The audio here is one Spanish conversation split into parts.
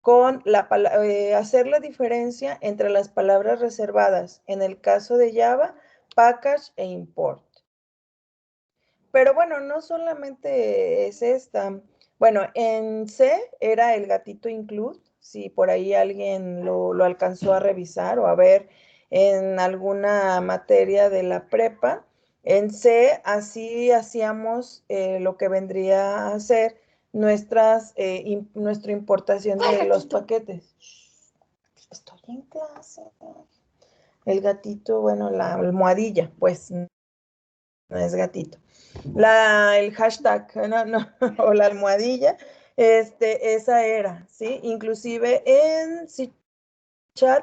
con hacer la diferencia entre las palabras reservadas, en el caso de Java, package e import. Pero bueno, no solamente es esta. Bueno, en C era el gatito include, si por ahí alguien lo alcanzó a revisar o a ver en alguna materia de la prepa. En C así hacíamos lo que vendría a ser nuestra importación de los paquetes. Estoy en clase. El gatito, bueno, la almohadilla, pues no es gatito. El hashtag, no, o la almohadilla, esa era, ¿sí? Inclusive en C#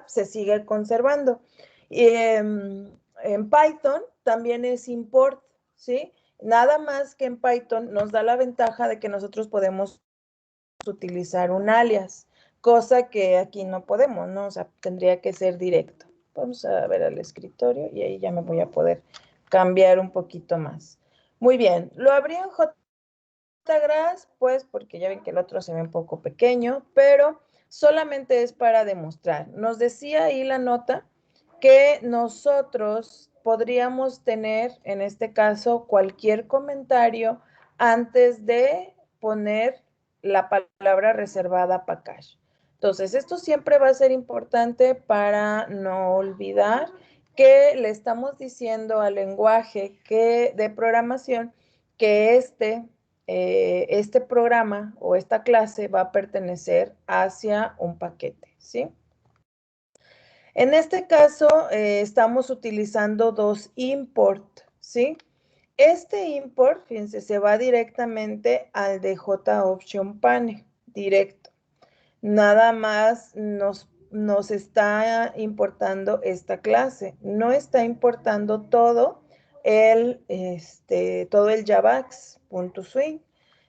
se sigue conservando. Y en Python también es import, ¿sí? Nada más que en Python nos da la ventaja de que nosotros podemos utilizar un alias, cosa que aquí no podemos, ¿no? O sea, tendría que ser directo. Vamos a ver al escritorio y ahí ya me voy a poder cambiar un poquito más. Muy bien, lo abrí en JGrass, pues porque ya ven que el otro se ve un poco pequeño, pero solamente es para demostrar. Nos decía ahí la nota que nosotros podríamos tener, en este caso, cualquier comentario antes de poner la palabra reservada package. Entonces, esto siempre va a ser importante para no olvidar que le estamos diciendo al lenguaje de programación que este programa o esta clase va a pertenecer hacia un paquete, ¿sí? En este caso, estamos utilizando dos import, ¿sí? Este import, fíjense, se va directamente al de JOption pane, directo. Nada más nos está importando esta clase. No está importando todo todo el javax.swing.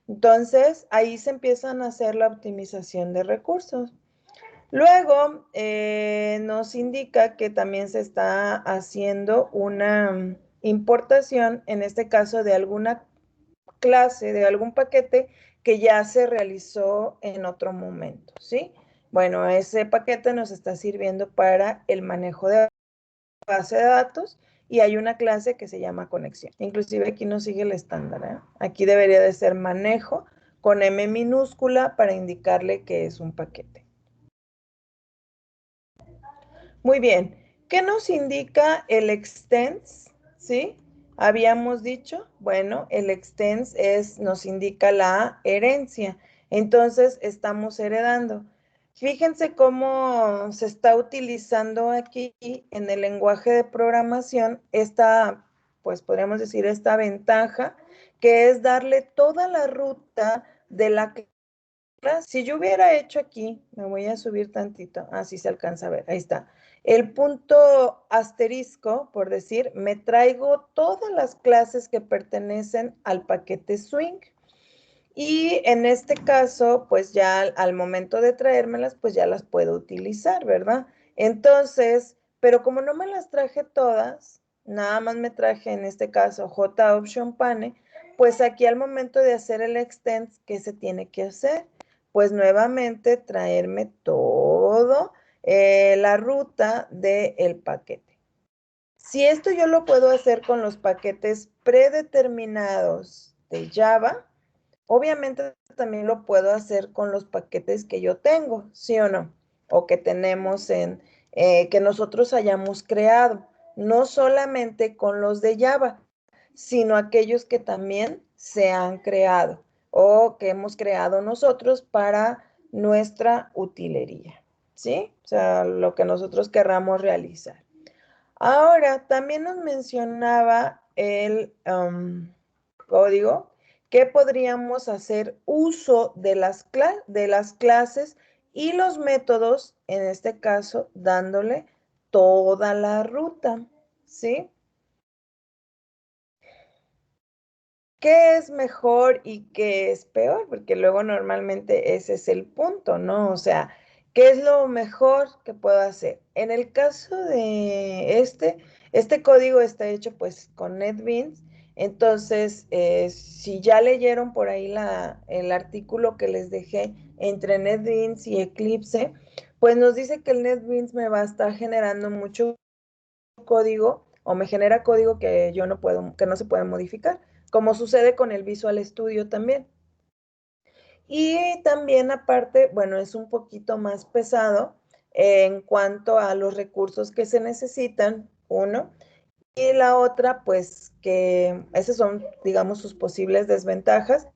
Entonces, ahí se empiezan a hacer la optimización de recursos. Luego, nos indica que también se está haciendo una importación, en este caso de alguna clase, de algún paquete que ya se realizó en otro momento, ¿sí? Bueno, ese paquete nos está sirviendo para el manejo de base de datos y hay una clase que se llama conexión. Inclusive aquí no sigue el estándar, ¿eh? Aquí debería de ser manejo con M minúscula para indicarle que es un paquete. Muy bien, ¿qué nos indica el extends? ¿Sí? Habíamos dicho, bueno, el extends nos indica la herencia. Entonces, estamos heredando. Fíjense cómo se está utilizando aquí en el lenguaje de programación pues podríamos decir, esta ventaja, que es darle toda la ruta de la clase. Si yo hubiera hecho aquí, me voy a subir tantito, así se alcanza a ver, ahí está. El punto asterisco, por decir, me traigo todas las clases que pertenecen al paquete swing. Y en este caso, pues ya al momento de traérmelas, pues ya las puedo utilizar, ¿verdad? Entonces, pero como no me las traje todas, nada más me traje en este caso JOption pane, pues aquí al momento de hacer el extend, ¿qué se tiene que hacer? Pues nuevamente traerme todo la ruta del paquete. Si esto yo lo puedo hacer con los paquetes predeterminados de Java, obviamente también lo puedo hacer con los paquetes que yo tengo, ¿sí o no? O que tenemos que nosotros hayamos creado. No solamente con los de Java, sino aquellos que también se han creado o que hemos creado nosotros para nuestra utilería, ¿sí? O sea, lo que nosotros querramos realizar. Ahora, también nos mencionaba el código que podríamos hacer uso de las clases y los métodos, en este caso, dándole toda la ruta, ¿sí? ¿Qué es mejor y qué es peor? Porque luego normalmente ese es el punto, ¿no? O sea, ¿qué es lo mejor que puedo hacer? En el caso de este código está hecho pues con NetBeans. Entonces, si ya leyeron por ahí el artículo que les dejé entre NetBeans y Eclipse, pues nos dice que el NetBeans me va a estar generando mucho código o me genera código que yo no puedo, que no se puede modificar, como sucede con el Visual Studio también. Y también aparte, bueno, es un poquito más pesado en cuanto a los recursos que se necesitan, uno, y la otra, pues que esas son, digamos, sus posibles desventajas.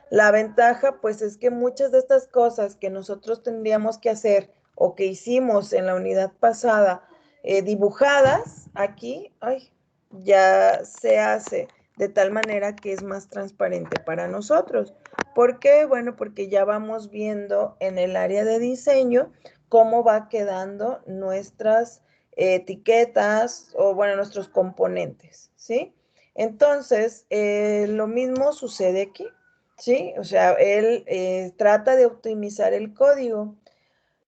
La ventaja, pues, es que muchas de estas cosas que nosotros tendríamos que hacer o que hicimos en la unidad pasada, dibujadas aquí, ay, ya se hace de tal manera que es más transparente para nosotros. ¿Por qué? Bueno, porque ya vamos viendo en el área de diseño cómo va quedando nuestras etiquetas o, bueno, nuestros componentes, ¿sí? Entonces, lo mismo sucede aquí. Sí, o sea, él trata de optimizar el código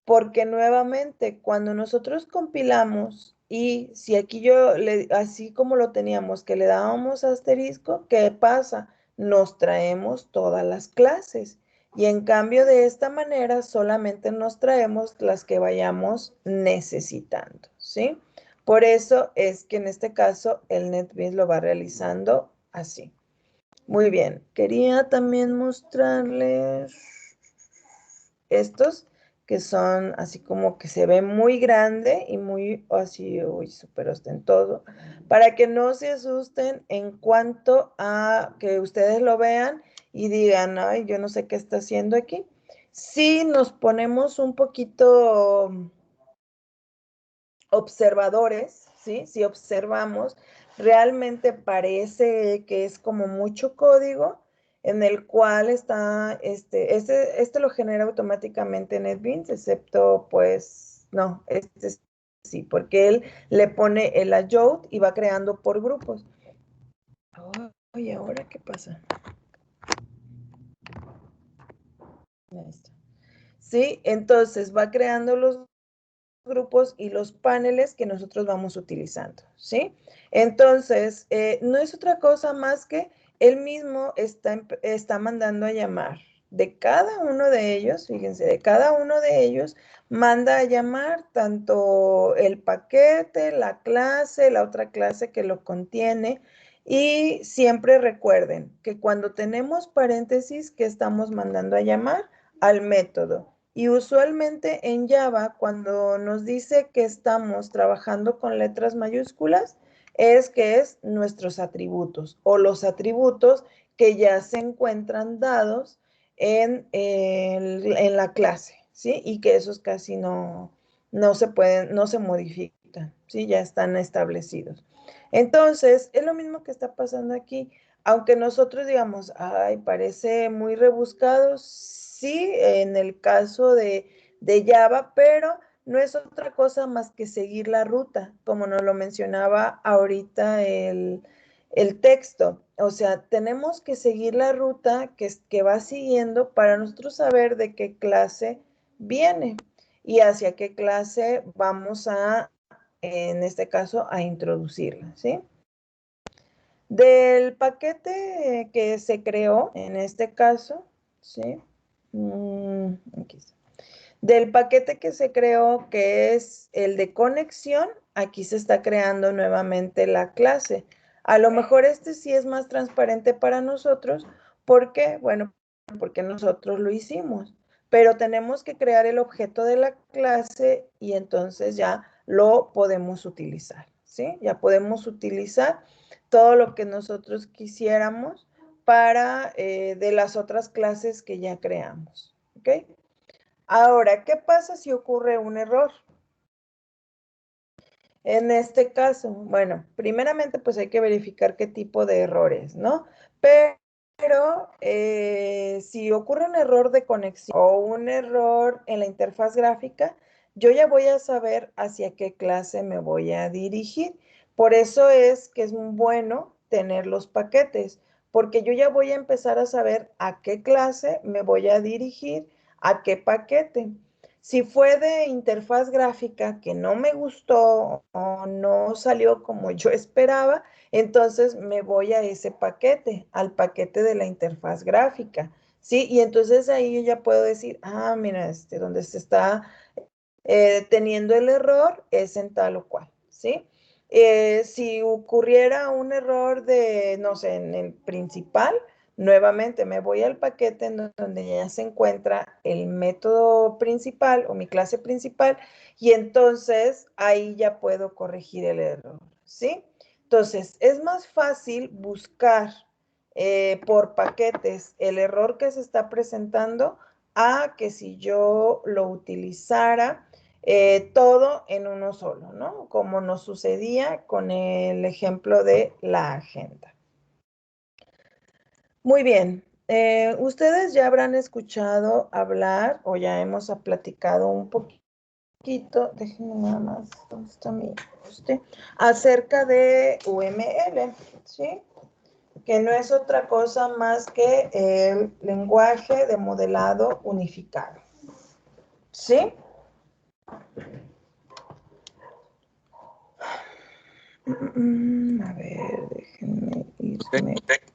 porque nuevamente cuando nosotros compilamos y si aquí así como lo teníamos, que le dábamos asterisco, ¿qué pasa? Nos traemos todas las clases y en cambio de esta manera solamente nos traemos las que vayamos necesitando, ¿sí? Por eso es que en este caso el NetBeans lo va realizando así. Muy bien, quería también mostrarles estos que son así como que se ve muy grande y muy así, uy, súper ostentoso, para que no se asusten en cuanto a que ustedes lo vean y digan, ay, yo no sé qué está haciendo aquí. Si nos ponemos un poquito observadores, ¿sí? Si observamos, realmente parece que es como mucho código en el cual está, este lo genera automáticamente NetBeans, excepto pues, no, este sí, porque él le pone el layout y va creando por grupos. Oye, ¿ahora qué pasa? Ahí está. Sí, entonces va creando los grupos y los paneles que nosotros vamos utilizando, ¿sí? Entonces, no es otra cosa más que él mismo está mandando a llamar. De cada uno de ellos, fíjense, de cada uno de ellos manda a llamar tanto el paquete, la clase, la otra clase que lo contiene. Y siempre recuerden que cuando tenemos paréntesis, que estamos mandando a llamar al método. Y usualmente en Java, cuando nos dice que estamos trabajando con letras mayúsculas, es que es nuestros atributos o los atributos que ya se encuentran dados en la clase, ¿sí? Y que esos casi no se pueden, no se modifican, ¿sí? Ya están establecidos. Entonces, es lo mismo que está pasando aquí. Aunque nosotros digamos, ay, parece muy rebuscado, sí, en el caso de Java, pero no es otra cosa más que seguir la ruta, como nos lo mencionaba ahorita el texto. O sea, tenemos que seguir la ruta que va siguiendo para nosotros saber de qué clase viene y hacia qué clase vamos a, en este caso, a introducirla, ¿sí? Del paquete que se creó, en este caso, ¿sí? Aquí está. Del paquete que se creó, que es el de conexión, aquí se está creando nuevamente la clase. A lo mejor este sí es más transparente para nosotros. ¿Por qué? Bueno, porque nosotros lo hicimos. Pero tenemos que crear el objeto de la clase y entonces ya lo podemos utilizar, ¿sí? Ya podemos utilizar todo lo que nosotros quisiéramos para de las otras clases que ya creamos, ¿ok? Ahora, ¿qué pasa si ocurre un error? En este caso, bueno, primeramente pues hay que verificar qué tipo de errores, ¿no? Pero si ocurre un error de conexión o un error en la interfaz gráfica, yo ya voy a saber hacia qué clase me voy a dirigir. Por eso es que es bueno tener los paquetes, porque yo ya voy a empezar a saber a qué clase me voy a dirigir, a qué paquete. Si fue de interfaz gráfica que no me gustó o no salió como yo esperaba, entonces me voy a ese paquete, al paquete de la interfaz gráfica, ¿sí? Y entonces ahí yo ya puedo decir, ah, mira, donde se está teniendo el error es en tal o cual, ¿sí? Si ocurriera un error de, no sé, en el principal, nuevamente me voy al paquete en donde ya se encuentra el método principal o mi clase principal y entonces ahí ya puedo corregir el error, ¿sí? Entonces, es más fácil buscar por paquetes el error que se está presentando a que si yo lo utilizara todo en uno solo, ¿no? Como nos sucedía con el ejemplo de la agenda. Muy bien. Ustedes ya habrán escuchado hablar o ya hemos platicado un poquito, déjenme nada más, ¿dónde está mi acerca de UML, ¿sí? Que no es otra cosa más que el lenguaje de modelado unificado, ¿sí? A ver, déjenme irme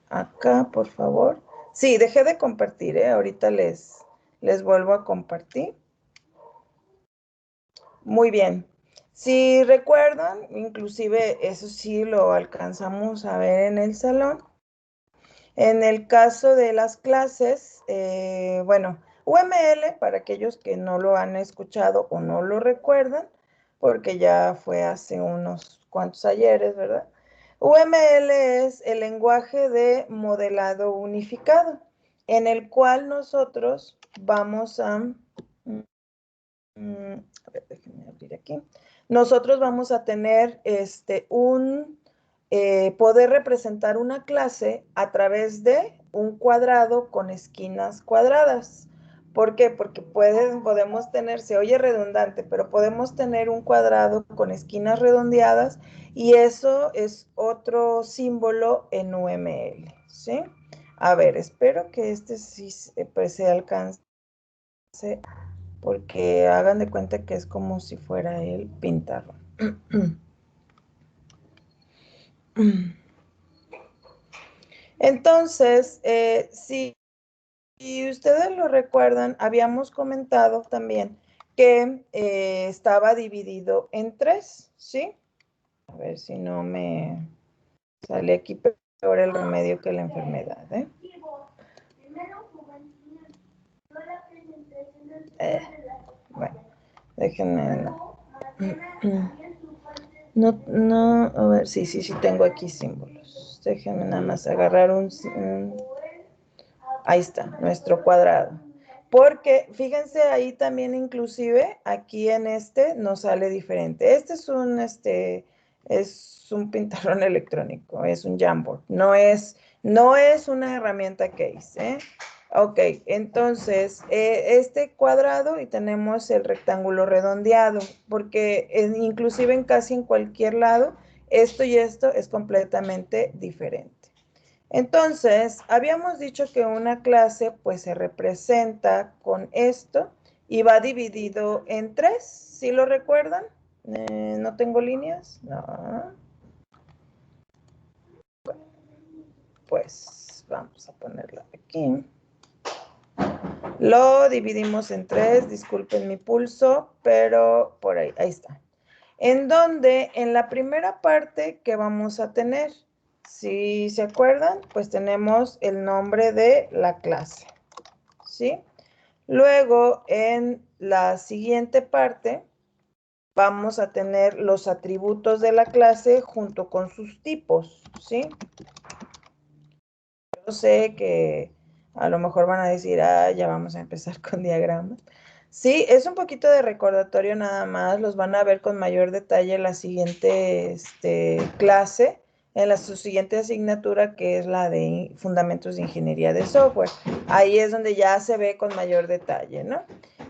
acá, por favor. Sí, dejé de compartir, ¿eh? Ahorita les vuelvo a compartir. Muy bien. Si recuerdan, inclusive eso sí lo alcanzamos a ver en el salón. En el caso de las clases, bueno, UML, para aquellos que no lo han escuchado o no lo recuerdan, porque ya fue hace unos cuantos ayeres, ¿verdad? UML es el lenguaje de modelado unificado, en el cual nosotros vamos a ver, déjenme abrir aquí. Nosotros vamos a tener poder representar una clase a través de un cuadrado con esquinas cuadradas. ¿Por qué? Porque podemos tener, se oye redundante, pero podemos tener un cuadrado con esquinas redondeadas y eso es otro símbolo en UML, ¿sí? A ver, espero que sí pues, se alcance porque hagan de cuenta que es como si fuera el pintarlo. Entonces, si ustedes lo recuerdan, habíamos comentado también que estaba dividido en 3, ¿sí? A ver si no me sale aquí peor el remedio que la enfermedad, ¿eh? Bueno, déjenme. No, a ver, sí tengo aquí símbolos. Déjenme nada más agarrar ahí está, nuestro cuadrado. Porque, fíjense, ahí también inclusive, aquí en nos sale diferente. Es un pintarrón electrónico, es un Jamboard. No es una herramienta Case, ¿eh? Ok, entonces, este cuadrado y tenemos el rectángulo redondeado, porque inclusive en casi en cualquier lado, esto y esto es completamente diferente. Entonces, habíamos dicho que una clase pues se representa con esto y va dividido en 3, ¿sí lo recuerdan? ¿No tengo líneas? No. Bueno, pues vamos a ponerla aquí. Lo dividimos en 3, disculpen mi pulso, pero por ahí está. En donde en la primera parte que vamos a tener, si se acuerdan, pues tenemos el nombre de la clase, ¿sí? Luego, en la siguiente parte, vamos a tener los atributos de la clase junto con sus tipos, ¿sí? Yo sé que a lo mejor van a decir, ya vamos a empezar con diagramas. Sí, es un poquito de recordatorio nada más, los van a ver con mayor detalle en la siguiente clase, en su siguiente asignatura, que es la de Fundamentos de Ingeniería de Software. Ahí es donde ya se ve con mayor detalle, ¿no?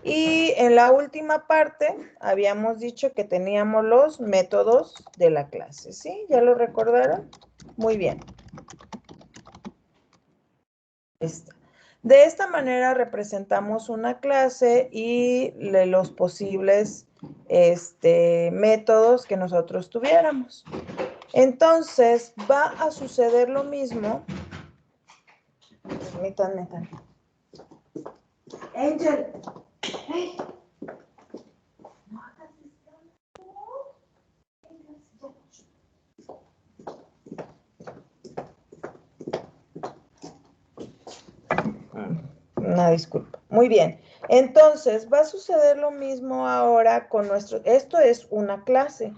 Y en la última parte, habíamos dicho que teníamos los métodos de la clase, ¿sí? ¿Ya lo recordaron? Muy bien. Está. De esta manera representamos una clase y los posibles métodos que nosotros tuviéramos. Entonces, va a suceder lo mismo. Permítanme. Angel. Hey. Una disculpa. Muy bien. Entonces, va a suceder lo mismo ahora con nuestro... Esto es una clase.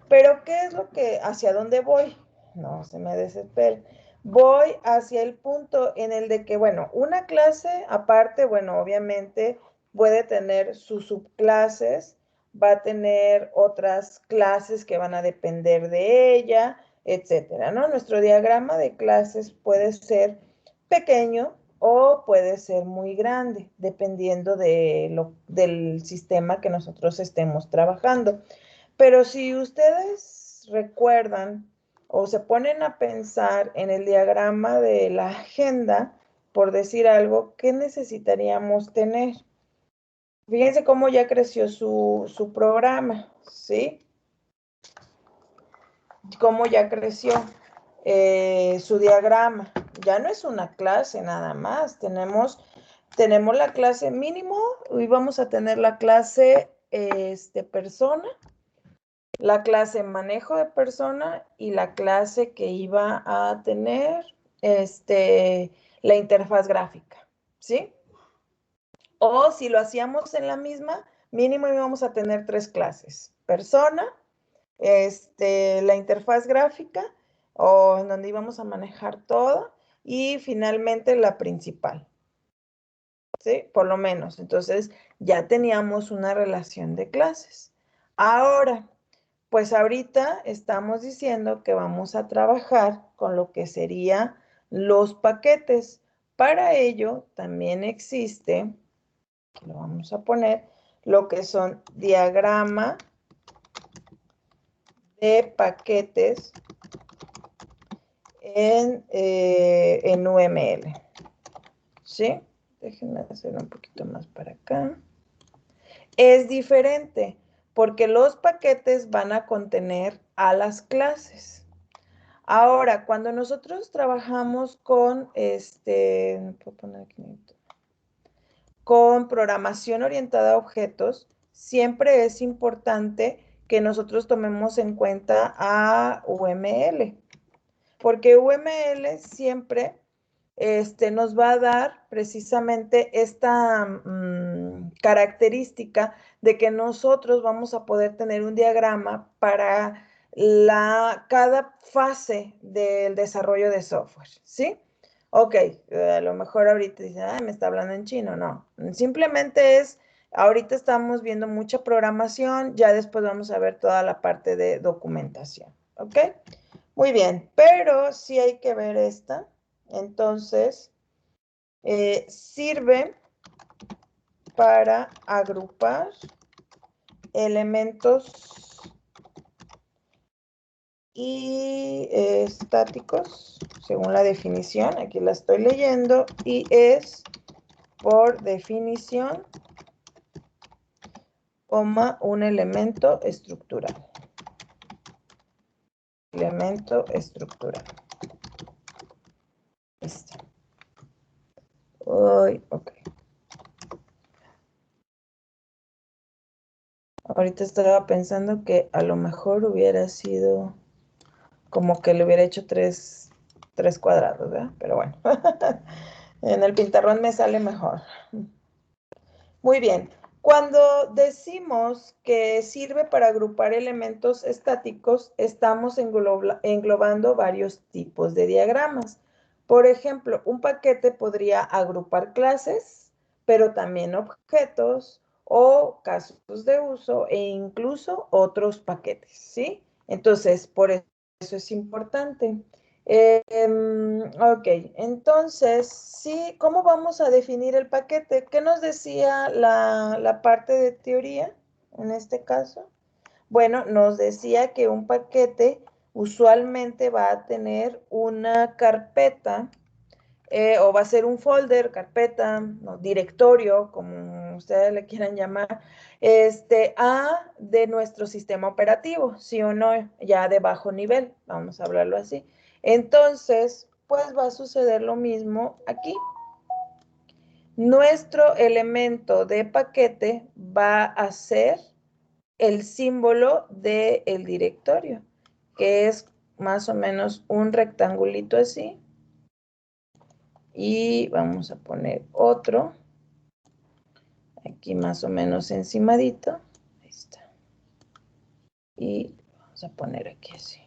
Pero, ¿qué es lo que... hacia dónde voy? No se me desesperen. Voy hacia el punto en el de que, bueno, una clase aparte, bueno, obviamente puede tener sus subclases, va a tener otras clases que van a depender de ella, etcétera, ¿no? Nuestro diagrama de clases puede ser pequeño o puede ser muy grande, dependiendo del sistema que nosotros estemos trabajando. Pero si ustedes recuerdan o se ponen a pensar en el diagrama de la agenda, por decir algo, ¿qué necesitaríamos tener? Fíjense cómo ya creció su programa, ¿sí? Cómo ya creció su diagrama. Ya no es una clase nada más, tenemos la clase mínimo, hoy vamos a tener la clase persona, la clase manejo de persona y la clase que iba a tener la interfaz gráfica, ¿sí? O si lo hacíamos en la misma, mínimo íbamos a tener 3 clases. Persona, la interfaz gráfica, o en donde íbamos a manejar todo, y finalmente la principal, ¿sí? Por lo menos. Entonces, ya teníamos una relación de clases. Ahora, pues ahorita estamos diciendo que vamos a trabajar con lo que serían los paquetes. Para ello, también existe, lo vamos a poner, lo que son diagrama de paquetes en UML, ¿sí? Déjenme hacer un poquito más para acá. Es diferente porque los paquetes van a contener a las clases. Ahora, cuando nosotros trabajamos con puedo poner aquí, con programación orientada a objetos, siempre es importante que nosotros tomemos en cuenta a UML, porque UML siempre nos va a dar precisamente esta característica de que nosotros vamos a poder tener un diagrama para cada fase del desarrollo de software, ¿sí? Ok, a lo mejor ahorita dicen, me está hablando en chino. No, simplemente es, ahorita estamos viendo mucha programación, ya después vamos a ver toda la parte de documentación, ¿ok? Muy bien, pero sí hay que ver esta. Entonces, sirve para agrupar elementos y estáticos, según la definición. Aquí la estoy leyendo y es por definición, un elemento estructural. Elemento estructural. Este. Ok. Ahorita estaba pensando que a lo mejor hubiera sido como que le hubiera hecho tres cuadrados, ¿verdad? Pero bueno, en el pintarrón me sale mejor. Muy bien. Cuando decimos que sirve para agrupar elementos estáticos, estamos englobando varios tipos de diagramas. Por ejemplo, un paquete podría agrupar clases, pero también objetos o casos de uso e incluso otros paquetes, ¿sí? Entonces, por eso es importante. Ok, entonces, sí, ¿cómo vamos a definir el paquete? ¿Qué nos decía la parte de teoría en este caso? Bueno, nos decía que un paquete usualmente va a tener una carpeta o va a ser un folder, carpeta, no, directorio, como ustedes le quieran llamar, de nuestro sistema operativo, sí o no, ya de bajo nivel, vamos a hablarlo así. Entonces, pues va a suceder lo mismo aquí. Nuestro elemento de paquete va a ser el símbolo del directorio, que es más o menos un rectangulito así. Y vamos a poner otro, aquí más o menos encimadito. Ahí está. Y vamos a poner aquí así.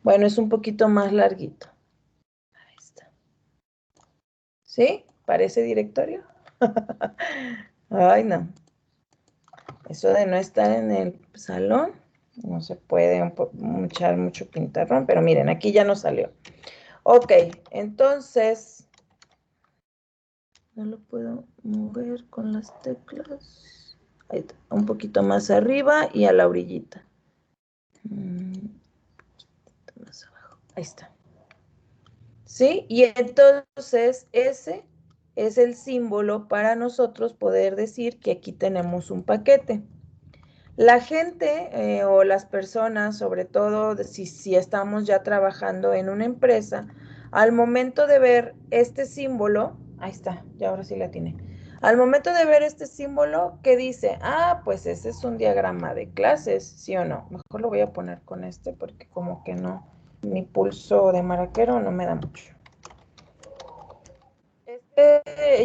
Bueno, es un poquito más larguito. Ahí está. ¿Sí? ¿Parece directorio? Ay, no. Eso de no estar en el salón, no se puede echar mucho pintarrón, pero miren, aquí ya nos salió. Ok, entonces, no lo puedo mover con las teclas. Ahí está, un poquito más arriba y a la orillita. Más abajo, ahí está. ¿Sí? Y entonces ese es el símbolo para nosotros poder decir que aquí tenemos un paquete. La gente o las personas, sobre todo si estamos ya trabajando en una empresa, al momento de ver este símbolo, ahí está, ya ahora sí la tiene. Al momento de ver este símbolo, ¿qué dice? Ah, pues ese es un diagrama de clases, ¿sí o no? Mejor lo voy a poner con este porque como que no, mi pulso de maraquero no me da mucho.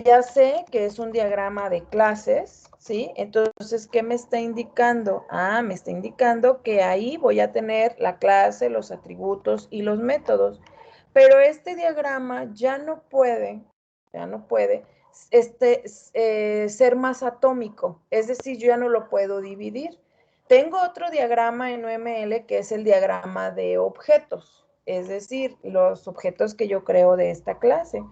Ya sé que es un diagrama de clases, ¿sí? Entonces, ¿qué me está indicando? Ah, me está indicando que ahí voy a tener la clase, los atributos y los métodos. Pero este diagrama ya no puede ser más atómico. Es decir, yo ya no lo puedo dividir. Tengo otro diagrama en UML que es el diagrama de objetos, es decir, los objetos que yo creo de esta clase,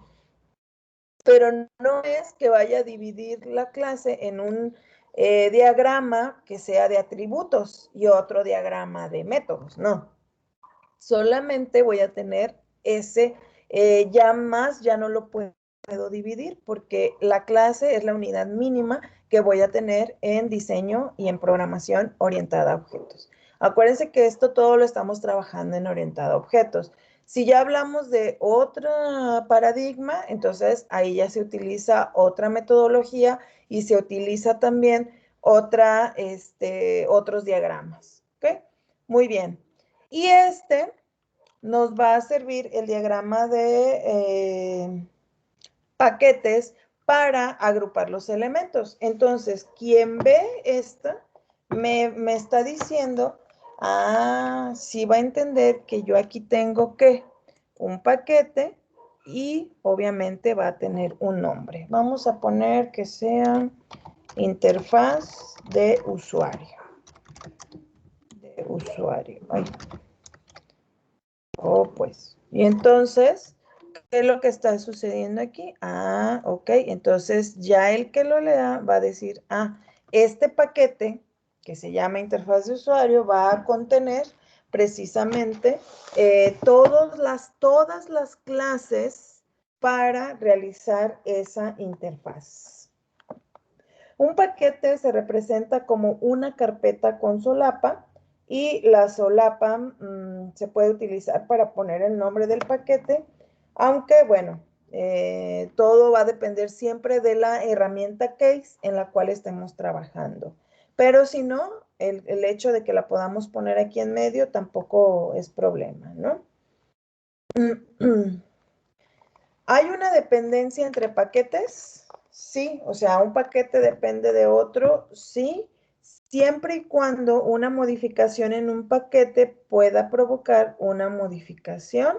pero no es que vaya a dividir la clase en un diagrama que sea de atributos y otro diagrama de métodos, no. Solamente voy a tener ese, ya más ya no lo puedo dividir porque la clase es la unidad mínima que voy a tener en diseño y en programación orientada a objetos. Acuérdense que esto todo lo estamos trabajando en orientado a objetos. Si ya hablamos de otro paradigma, entonces ahí ya se utiliza otra metodología y se utiliza también otros diagramas. ¿Ok? Muy bien. Y nos va a servir el diagrama de paquetes para agrupar los elementos. Entonces, quien ve esta, me está diciendo, sí va a entender que yo aquí tengo que un paquete y obviamente va a tener un nombre. Vamos a poner que sea interfaz de usuario. Ay. Oh, pues. Y entonces, ¿qué es lo que está sucediendo aquí? Ah, ok. Entonces ya el que lo lea va a decir, este paquete que se llama interfaz de usuario va a contener precisamente todas las clases para realizar esa interfaz. Un paquete se representa como una carpeta con solapa y la solapa se puede utilizar para poner el nombre del paquete, aunque bueno, todo va a depender siempre de la herramienta case en la cual estemos trabajando. Pero si no, el hecho de que la podamos poner aquí en medio tampoco es problema, ¿no? ¿Hay una dependencia entre paquetes? Sí, o sea, un paquete depende de otro, sí, siempre y cuando una modificación en un paquete pueda provocar una modificación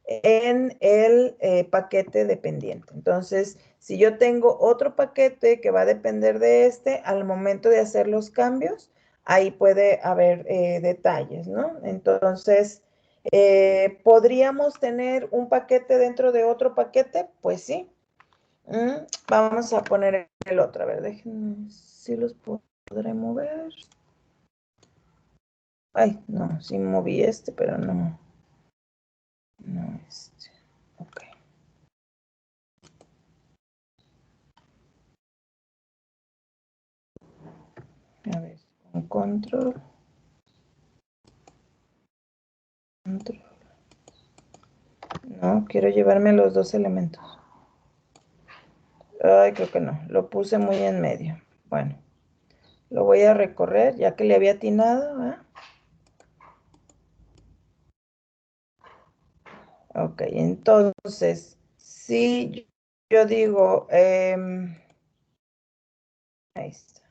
en el paquete dependiente. Entonces, si yo tengo otro paquete que va a depender de al momento de hacer los cambios, ahí puede haber detalles, ¿no? Entonces, ¿podríamos tener un paquete dentro de otro paquete? Pues sí. Vamos a poner el otro. A ver, déjenme si los podré mover. Ay, no, sí moví pero no. No, Ok. Un control. No, quiero llevarme los dos elementos. Ay, creo que no. Lo puse muy en medio. Bueno, lo voy a recorrer ya que le había atinado. ¿Eh? Ok, entonces, si yo digo, ahí está.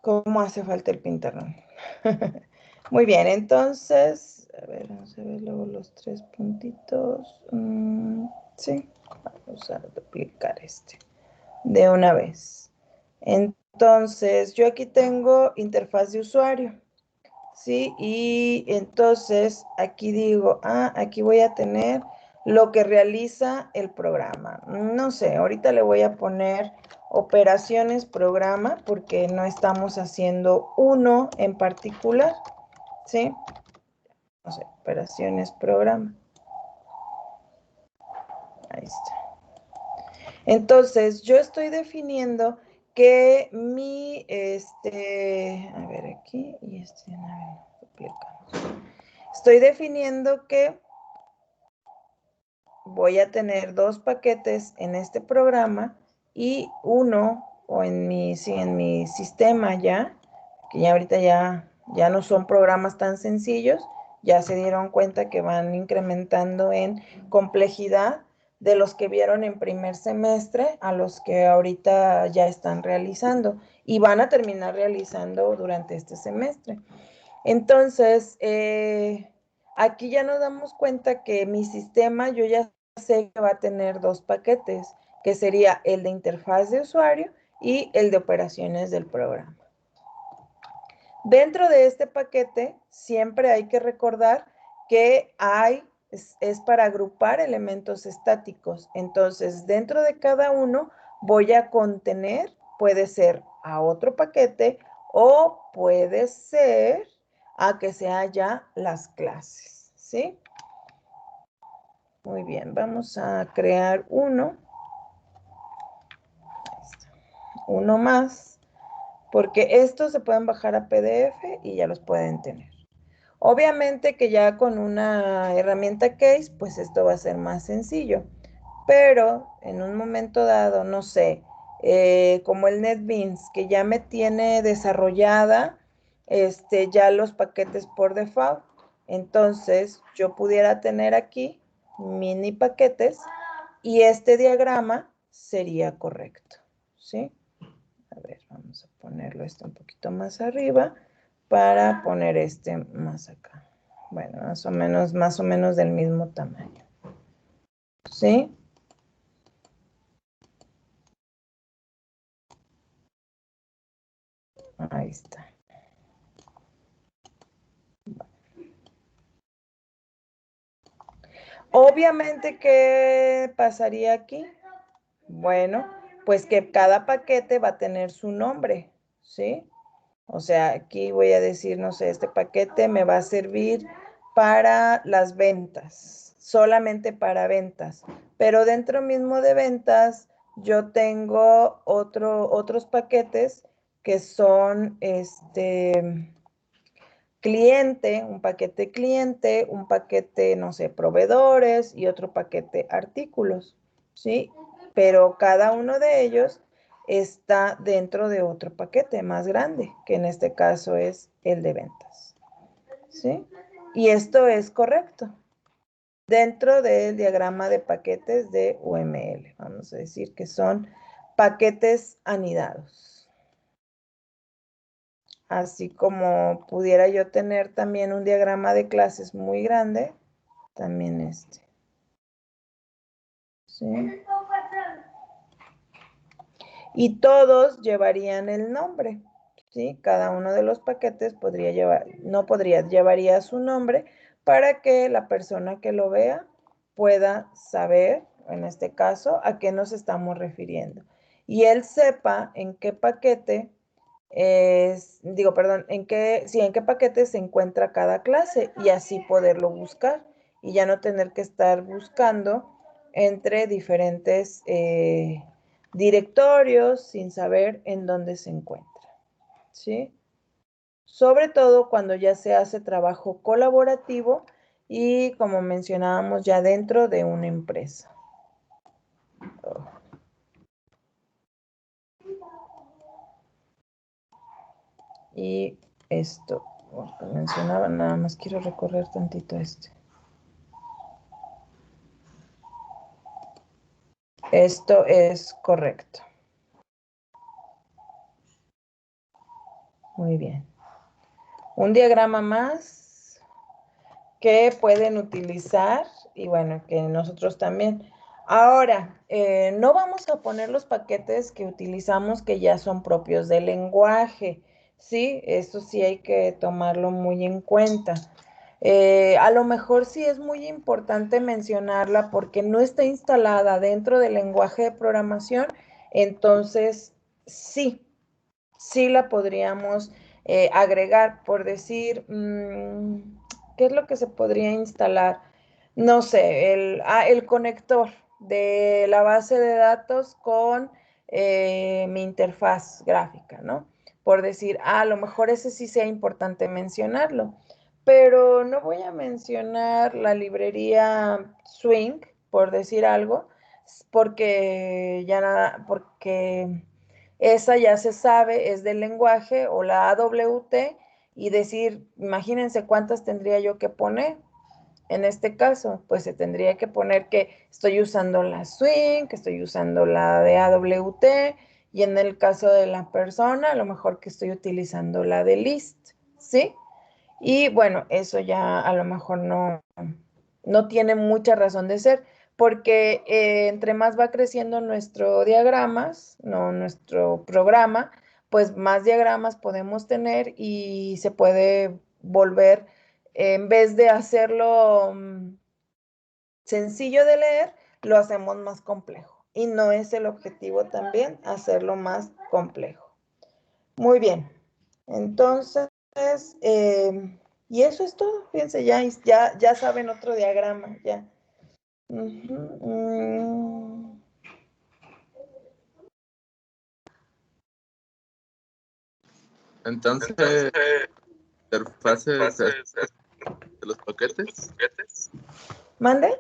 ¿Cómo hace falta el pintarrón? Muy bien, entonces, a ver, vamos a ver luego los tres puntitos. Sí, vamos a duplicar este de una vez. Entonces, yo aquí tengo interfaz de usuario, ¿sí? Y entonces aquí digo, aquí voy a tener lo que realiza el programa. No sé, ahorita le voy a poner operaciones programa porque no estamos haciendo uno en particular, ¿sí? No sé, operaciones programa. Ahí está. Entonces, yo estoy definiendo que mi, a ver aquí, y a ver, duplicamos. Estoy definiendo que voy a tener dos paquetes en este programa y uno, o en mi, sí, en mi sistema ya, que ya ahorita ya no son programas tan sencillos, ya se dieron cuenta que van incrementando en complejidad de los que vieron en primer semestre a los que ahorita ya están realizando y van a terminar realizando durante este semestre. Entonces, aquí ya nos damos cuenta que mi sistema, yo ya sé que va a tener dos paquetes, que sería el de interfaz de usuario y el de operaciones del programa. Dentro de este paquete, siempre hay que recordar que es para agrupar elementos estáticos. Entonces, dentro de cada uno voy a contener, puede ser a otro paquete o puede ser a que sea ya las clases, ¿sí? Muy bien, vamos a crear uno más, porque estos se pueden bajar a PDF y ya los pueden tener. Obviamente que ya con una herramienta Case, pues esto va a ser más sencillo, pero en un momento dado, no sé, como el NetBeans, que ya me tiene desarrollada ya los paquetes por default, entonces yo pudiera tener aquí mini paquetes y este diagrama sería correcto, ¿sí? A ver, vamos a ponerlo esto un poquito más arriba para poner este más acá. Bueno, más o menos del mismo tamaño. ¿Sí? Ahí está. Obviamente, ¿qué pasaría aquí? Bueno, pues que cada paquete va a tener su nombre, ¿sí? O sea, aquí voy a decir, no sé, este paquete me va a servir para las ventas, solamente para ventas. Pero dentro mismo de ventas, yo tengo otros paquetes que son cliente, un paquete, no sé, proveedores y otro paquete artículos, ¿sí? Pero cada uno de ellos está dentro de otro paquete más grande, que en este caso es el de ventas, ¿sí? Y esto es correcto. Dentro del diagrama de paquetes de UML, vamos a decir que son paquetes anidados. Así como pudiera yo tener también un diagrama de clases muy grande, también este. ¿Sí? Y todos llevarían el nombre, ¿sí? Cada uno de los paquetes llevaría su nombre para que la persona que lo vea pueda saber, en este caso, a qué nos estamos refiriendo. Y él sepa en qué paquete en qué paquete se encuentra cada clase y así poderlo buscar y ya no tener que estar buscando entre diferentes directorios sin saber en dónde se encuentra, ¿sí? Sobre todo cuando ya se hace trabajo colaborativo y, como mencionábamos, ya dentro de una empresa. Y esto, como mencionaba, nada más quiero recorrer tantito este. Esto es correcto. Muy bien. Un diagrama más que pueden utilizar y bueno, que nosotros también. Ahora, no vamos a poner los paquetes que utilizamos que ya son propios del lenguaje, ¿sí? Eso sí hay que tomarlo muy en cuenta. A lo mejor sí es muy importante mencionarla porque no está instalada dentro del lenguaje de programación, entonces sí, sí la podríamos agregar, por decir, ¿qué es lo que se podría instalar? No sé, el conector de la base de datos con mi interfaz gráfica, ¿no? Por decir, a lo mejor ese sí sea importante mencionarlo, pero no voy a mencionar la librería Swing, por decir algo, porque ya nada, porque esa ya se sabe, es del lenguaje o la AWT y decir, imagínense cuántas tendría yo que poner. En este caso, pues se tendría que poner que estoy usando la Swing, que estoy usando la de AWT y en el caso de la persona, a lo mejor que estoy utilizando la de List, ¿sí? Y bueno, eso ya a lo mejor no tiene mucha razón de ser, porque entre más va creciendo nuestro diagramas, no nuestro programa, pues más diagramas podemos tener y se puede volver, en vez de hacerlo sencillo de leer, lo hacemos más complejo. Y no es el objetivo también hacerlo más complejo. Muy bien. Entonces, y eso es todo. Fíjense, ya saben otro diagrama, ya. Entonces, interfaces de los paquetes. ¿Mande?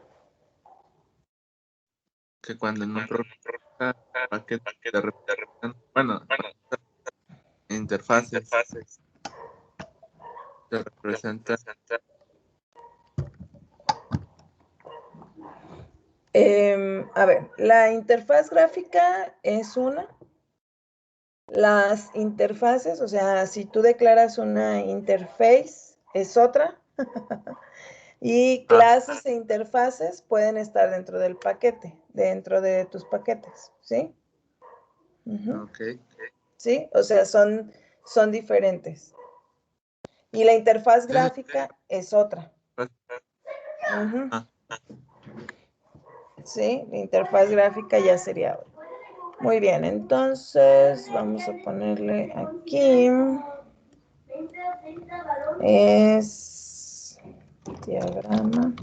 Que cuando en un programa paquete de representación, bueno, interfaces se representa. A ver, la interfaz gráfica es una. Las interfaces, o sea, si tú declaras una interface, es otra. Y clases e interfaces pueden estar dentro del paquete, dentro de tus paquetes, ¿sí? Ok. ¿Sí? O sea, son diferentes. Y la interfaz gráfica es otra. ¿Sí? La interfaz gráfica ya sería otra. Muy bien, entonces vamos a ponerle aquí. Es diagrama.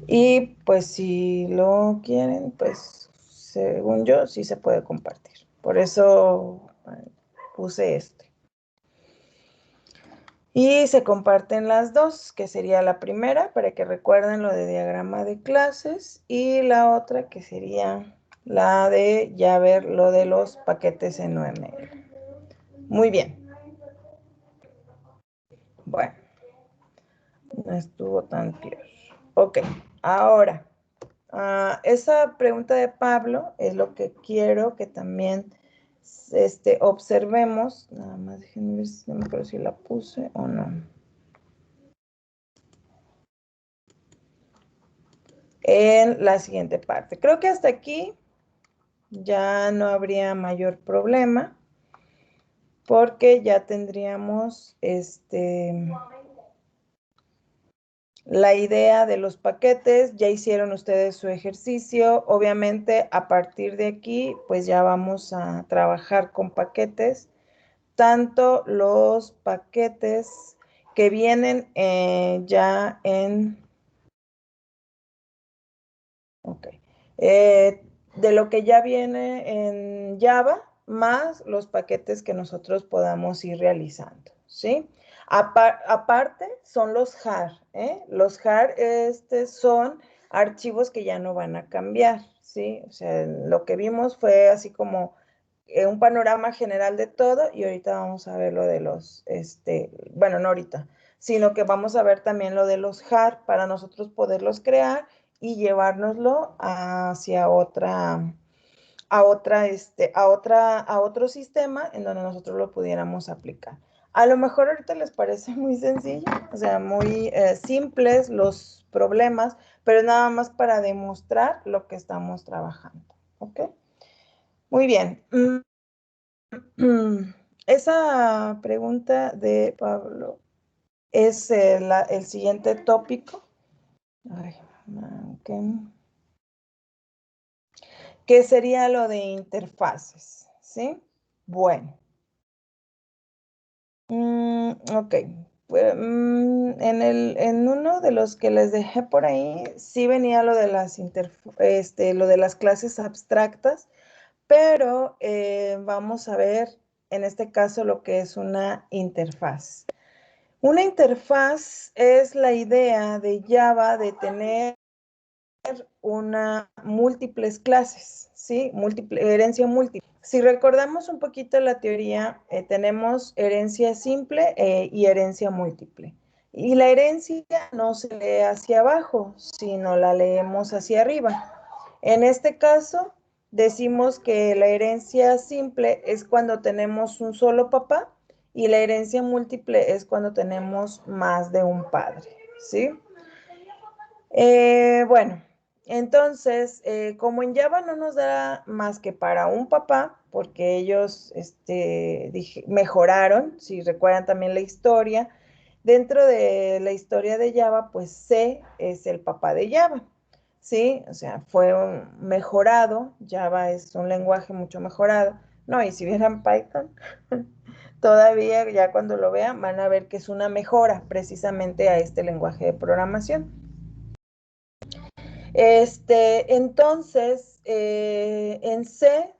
Y pues si lo quieren, pues según yo sí se puede compartir. Por eso puse este. Y se comparten las dos, que sería la primera, para que recuerden lo de diagrama de clases, y la otra que sería la de ya ver lo de los paquetes en UML. Muy bien. Bueno, no estuvo tan claro. Ok, ahora, esa pregunta de Pablo es lo que quiero que también observemos. Nada más déjenme ver si no me acuerdo si la puse o no. En la siguiente parte. Creo que hasta aquí ya no habría mayor problema porque ya tendríamos la idea de los paquetes, ya hicieron ustedes su ejercicio. Obviamente, a partir de aquí, pues ya vamos a trabajar con paquetes tanto los paquetes que vienen ya en... Ok. De lo que ya viene en Java, más los paquetes que nosotros podamos ir realizando, ¿sí? Aparte, son los JAR, ¿eh? Los JAR son archivos que ya no van a cambiar, ¿sí? O sea, lo que vimos fue así como un panorama general de todo y ahorita vamos a ver lo de los, bueno, no ahorita, sino que vamos a ver también lo de los JAR para nosotros poderlos crear y llevárnoslo hacia a otro sistema en donde nosotros lo pudiéramos aplicar. A lo mejor ahorita les parece muy sencillo, o sea, muy simples los problemas, pero nada más para demostrar lo que estamos trabajando, ¿ok? Muy bien. Esa pregunta de Pablo es el siguiente tópico. Ay, okay. ¿Qué sería lo de interfaces? ¿Sí? Bueno. Ok. Pues, en uno de los que les dejé por ahí, sí venía lo de lo de las clases abstractas, pero vamos a ver en este caso lo que es una interfaz. Una interfaz es la idea de Java de tener múltiples clases, ¿sí? Herencia múltiple. Si recordamos un poquito la teoría, tenemos herencia simple y herencia múltiple. Y la herencia no se lee hacia abajo, sino la leemos hacia arriba. En este caso, decimos que la herencia simple es cuando tenemos un solo papá y la herencia múltiple es cuando tenemos más de un padre, ¿sí? Bueno, entonces, como en Java no nos da más que para un papá, porque ellos mejoraron, si recuerdan también la historia, dentro de la historia de Java, pues C es el papá de Java, ¿sí? O sea, fue mejorado, Java es un lenguaje mucho mejorado, no, y si vieran Python, todavía ya cuando lo vean van a ver que es una mejora precisamente a este lenguaje de programación. Entonces, en C++,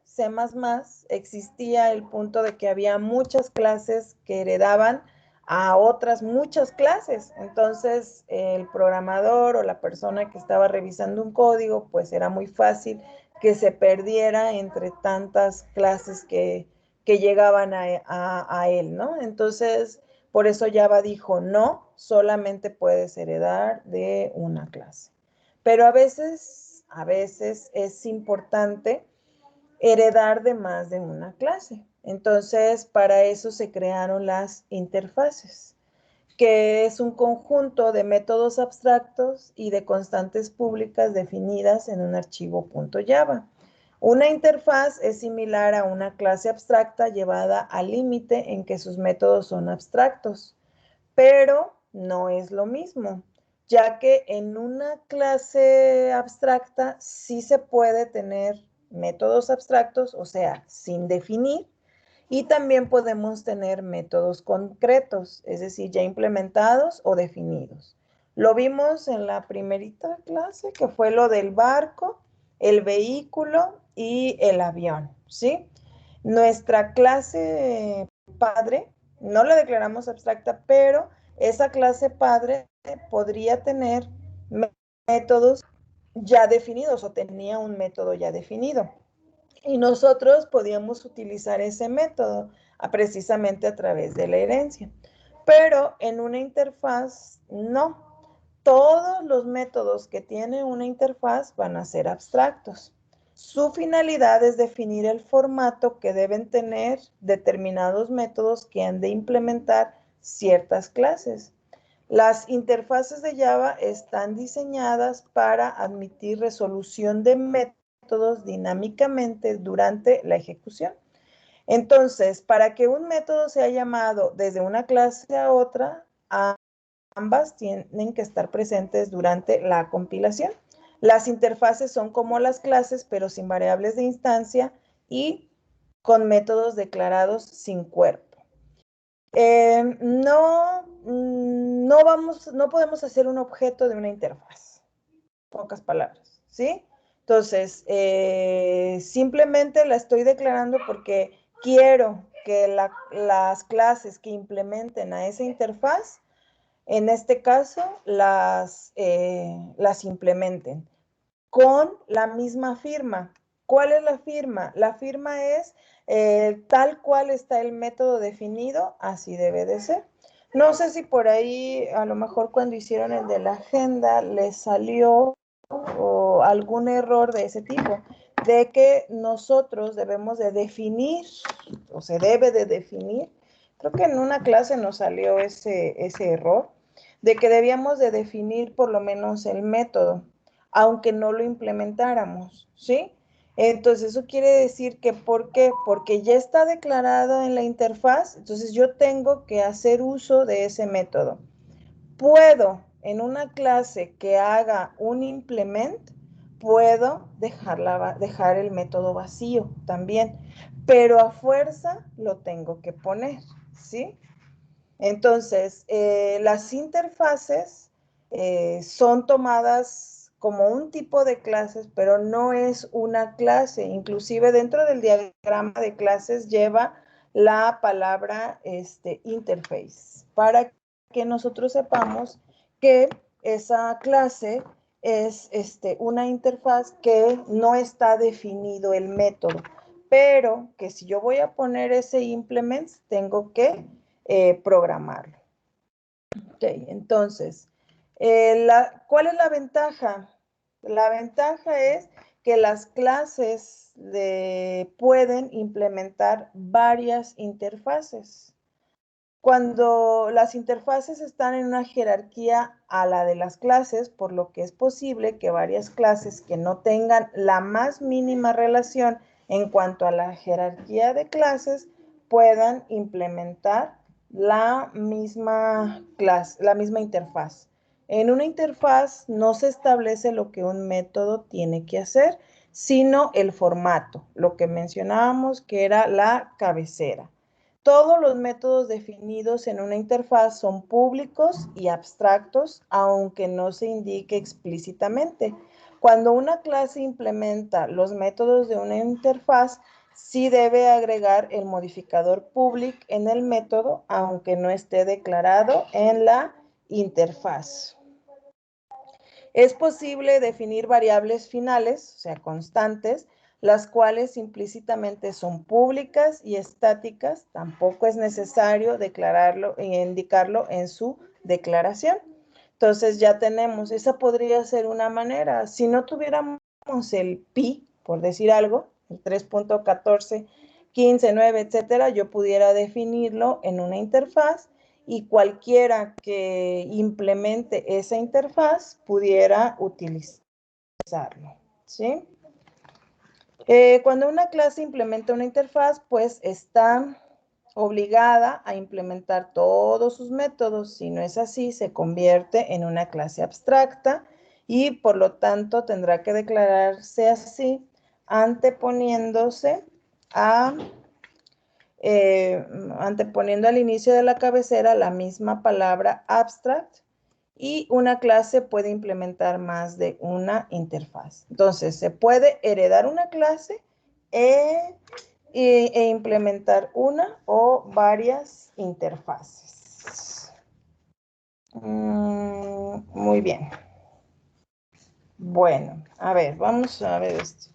existía el punto de que había muchas clases que heredaban a otras muchas clases. Entonces, el programador o la persona que estaba revisando un código, pues era muy fácil que se perdiera entre tantas clases que llegaban a él, ¿no? Entonces, por eso Java dijo, no, solamente puedes heredar de una clase. Pero a veces es importante heredar de más de una clase. Entonces, para eso se crearon las interfaces, que es un conjunto de métodos abstractos y de constantes públicas definidas en un archivo .java. Una interfaz es similar a una clase abstracta llevada al límite en que sus métodos son abstractos, pero no es lo mismo, ya que en una clase abstracta sí se puede tener métodos abstractos, o sea, sin definir, y también podemos tener métodos concretos, es decir, ya implementados o definidos. Lo vimos en la primerita clase, que fue lo del barco, el vehículo y el avión, ¿sí? Nuestra clase padre, no la declaramos abstracta, pero esa clase padre podría tener métodos ya definidos o tenía un método ya definido. Y nosotros podíamos utilizar ese método precisamente a través de la herencia. Pero en una interfaz, no. Todos los métodos que tiene una interfaz van a ser abstractos. Su finalidad es definir el formato que deben tener determinados métodos que han de implementar ciertas clases. Las interfaces de Java están diseñadas para admitir resolución de métodos dinámicamente durante la ejecución. Entonces, para que un método sea llamado desde una clase a otra, ambas tienen que estar presentes durante la compilación. Las interfaces son como las clases, pero sin variables de instancia y con métodos declarados sin cuerpo. No podemos hacer un objeto de una interfaz. Pocas palabras, ¿sí? Entonces, simplemente la estoy declarando porque quiero que las clases que implementen a esa interfaz, en este caso, las implementen con la misma firma. ¿Cuál es la firma? La firma es tal cual está el método definido, así debe de ser. No sé si por ahí, a lo mejor cuando hicieron el de la agenda, les salió o algún error de ese tipo, de que nosotros debemos de definir, o se debe de definir, creo que en una clase nos salió ese error, de que debíamos de definir por lo menos el método, aunque no lo implementáramos, ¿sí? Entonces, eso quiere decir que, ¿por qué? Porque ya está declarado en la interfaz, entonces yo tengo que hacer uso de ese método. Puedo, en una clase que haga un implement, puedo dejar el método vacío también, pero a fuerza lo tengo que poner, ¿sí? Entonces, las interfaces son tomadas como un tipo de clases, pero no es una clase. Inclusive dentro del diagrama de clases lleva la palabra interface para que nosotros sepamos que esa clase es una interfaz que no está definido el método, pero que si yo voy a poner ese implements, tengo que programarlo. Ok, entonces, ¿cuál es la ventaja? La ventaja es que las clases pueden implementar varias interfaces. Cuando las interfaces están en una jerarquía a la de las clases, por lo que es posible que varias clases que no tengan la más mínima relación en cuanto a la jerarquía de clases puedan implementar la misma clase, la misma interfaz. En una interfaz no se establece lo que un método tiene que hacer, sino el formato, lo que mencionábamos que era la cabecera. Todos los métodos definidos en una interfaz son públicos y abstractos, aunque no se indique explícitamente. Cuando una clase implementa los métodos de una interfaz, sí debe agregar el modificador public en el método, aunque no esté declarado en la interfaz. Es posible definir variables finales, o sea, constantes, las cuales implícitamente son públicas y estáticas. Tampoco es necesario declararlo e indicarlo en su declaración. Entonces ya tenemos, esa podría ser una manera. Si no tuviéramos el pi, por decir algo, el 3.14, 15, 9, etcétera, yo pudiera definirlo en una interfaz y cualquiera que implemente esa interfaz pudiera utilizarlo, ¿sí? Cuando una clase implementa una interfaz, pues está obligada a implementar todos sus métodos. Si no es así, se convierte en una clase abstracta y por lo tanto tendrá que declararse así, anteponiéndose anteponiendo al inicio de la cabecera la misma palabra abstract, y una clase puede implementar más de una interfaz. Entonces, se puede heredar una clase e implementar una o varias interfaces. Muy bien. Bueno, a ver, vamos a ver esto.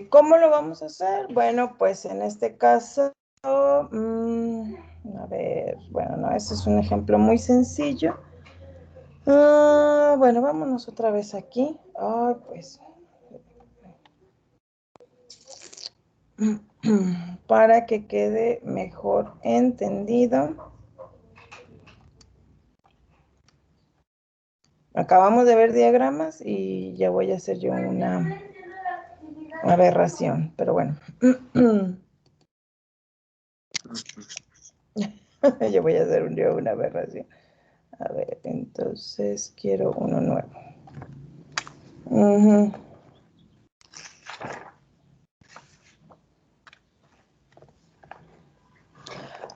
¿Cómo lo vamos a hacer? Bueno, pues en este caso, a ver, bueno, no, ese es un ejemplo muy sencillo. Bueno, vámonos otra vez aquí. Ay, pues. Para que quede mejor entendido. Acabamos de ver diagramas y ya voy a hacer yo una aberración, pero bueno. Yo voy a hacer una aberración. A ver, entonces quiero uno nuevo.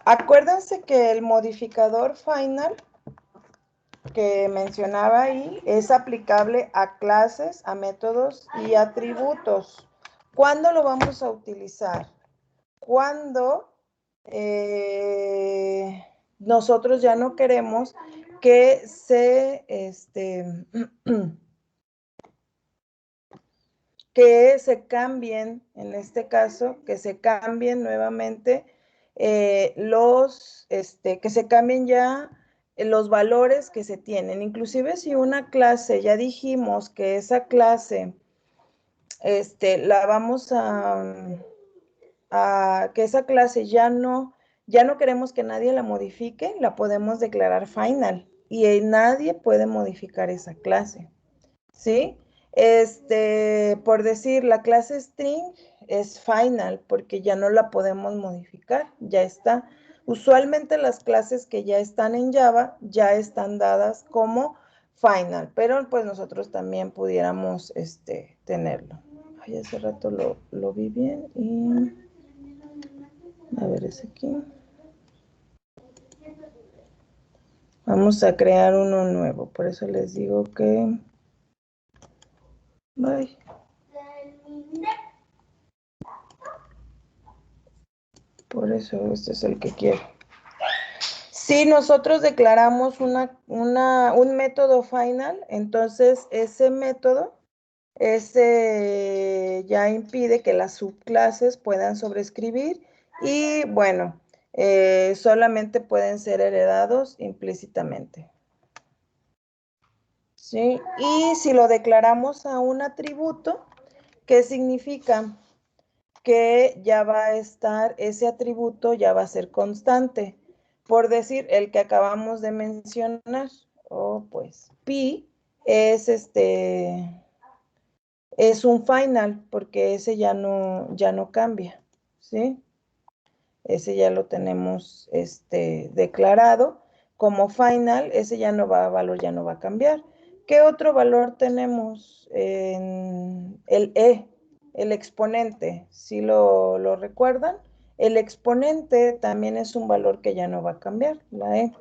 Acuérdense que el modificador final que mencionaba ahí es aplicable a clases, a métodos y atributos. ¿Cuándo lo vamos a utilizar? Cuando nosotros ya no queremos que que se cambien, en este caso, que se cambien nuevamente que se cambien ya los valores que se tienen. Inclusive si una clase, ya dijimos que esa clase, la vamos que esa clase ya no queremos que nadie la modifique, la podemos declarar final y nadie puede modificar esa clase, ¿sí? Por decir, la clase string es final porque ya no la podemos modificar, ya está. Usualmente las clases que ya están en Java ya están dadas como final, pero pues nosotros también pudiéramos tenerlo. Ay, hace rato lo vi bien y a ver, es aquí. Vamos a crear uno nuevo, por eso les digo que... Ay. Por eso este es el que quiero. Si nosotros declaramos un método final, entonces ese método ya impide que las subclases puedan sobreescribir y bueno, solamente pueden ser heredados implícitamente. ¿Sí? Y si lo declaramos a un atributo, ¿qué significa? Que ya va a estar, ese atributo ya va a ser constante. Por decir, el que acabamos de mencionar, pues pi es es un final, porque ese ya no cambia, ¿sí? Ese ya lo tenemos declarado como final, ese valor ya no va a cambiar. ¿Qué otro valor tenemos en el e? El exponente, ¿sí lo recuerdan? El exponente también es un valor que ya no va a cambiar, la e.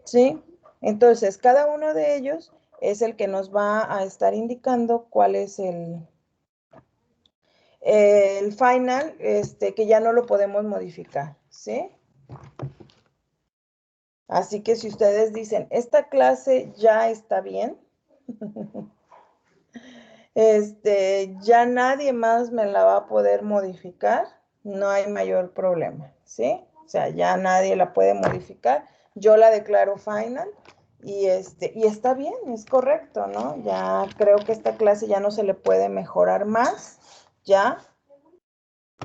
¿Sí? Entonces, cada uno de ellos es el que nos va a estar indicando cuál es el final, que ya no lo podemos modificar, ¿sí? Así que si ustedes dicen, esta clase ya está bien, ya nadie más me la va a poder modificar, no hay mayor problema, ¿sí? O sea, ya nadie la puede modificar, yo la declaro final y está bien, es correcto, ¿no? Ya creo que esta clase ya no se le puede mejorar más, ya,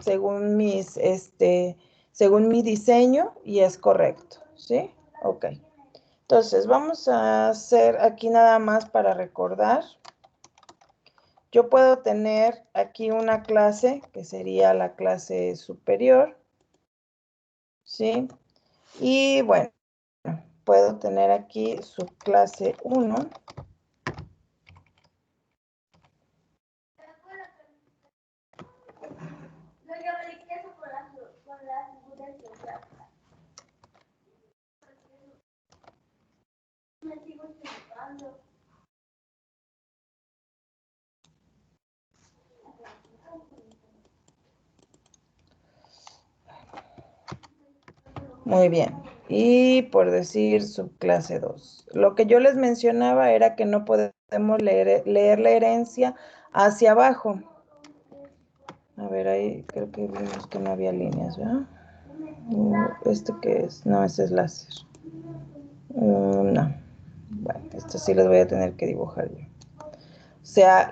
según según mi diseño y es correcto, ¿sí? Ok. Entonces, vamos a hacer aquí nada más para recordar. Yo puedo tener aquí una clase que sería la clase superior, ¿sí? Y bueno, puedo tener aquí subclase 1. Muy bien. Y por decir subclase 2. Lo que yo les mencionaba era que no podemos leer la herencia hacia abajo. A ver, ahí creo que vimos que no había líneas, ¿verdad? ¿Esto qué es? No, este es láser. No. Bueno, esto sí los voy a tener que dibujar yo. O sea,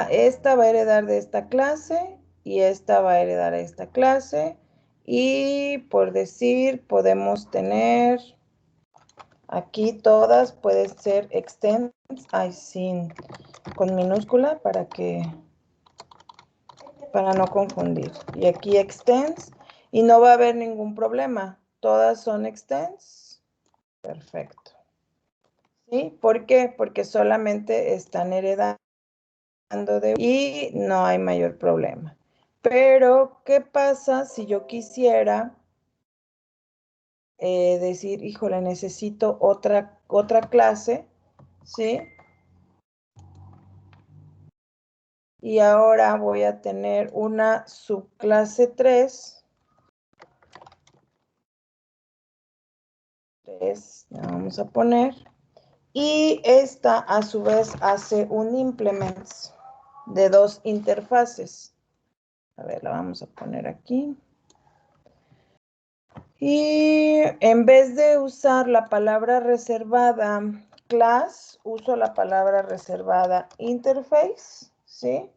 esta va a heredar de esta clase y esta va a heredar a esta clase. Y por decir, podemos tener aquí todas, pueden ser extends, con minúscula para no confundir. Y aquí extends y no va a haber ningún problema. Todas son extends. Perfecto. ¿Sí? ¿Por qué? Porque solamente están heredando y no hay mayor problema. Pero, ¿qué pasa si yo quisiera decir, híjole, necesito otra clase, ¿sí? Y ahora voy a tener una subclase 3. La vamos a poner. Y esta, a su vez, hace un implements de 2 interfaces. A ver, la vamos a poner aquí. Y en vez de usar la palabra reservada class, uso la palabra reservada interface, ¿sí?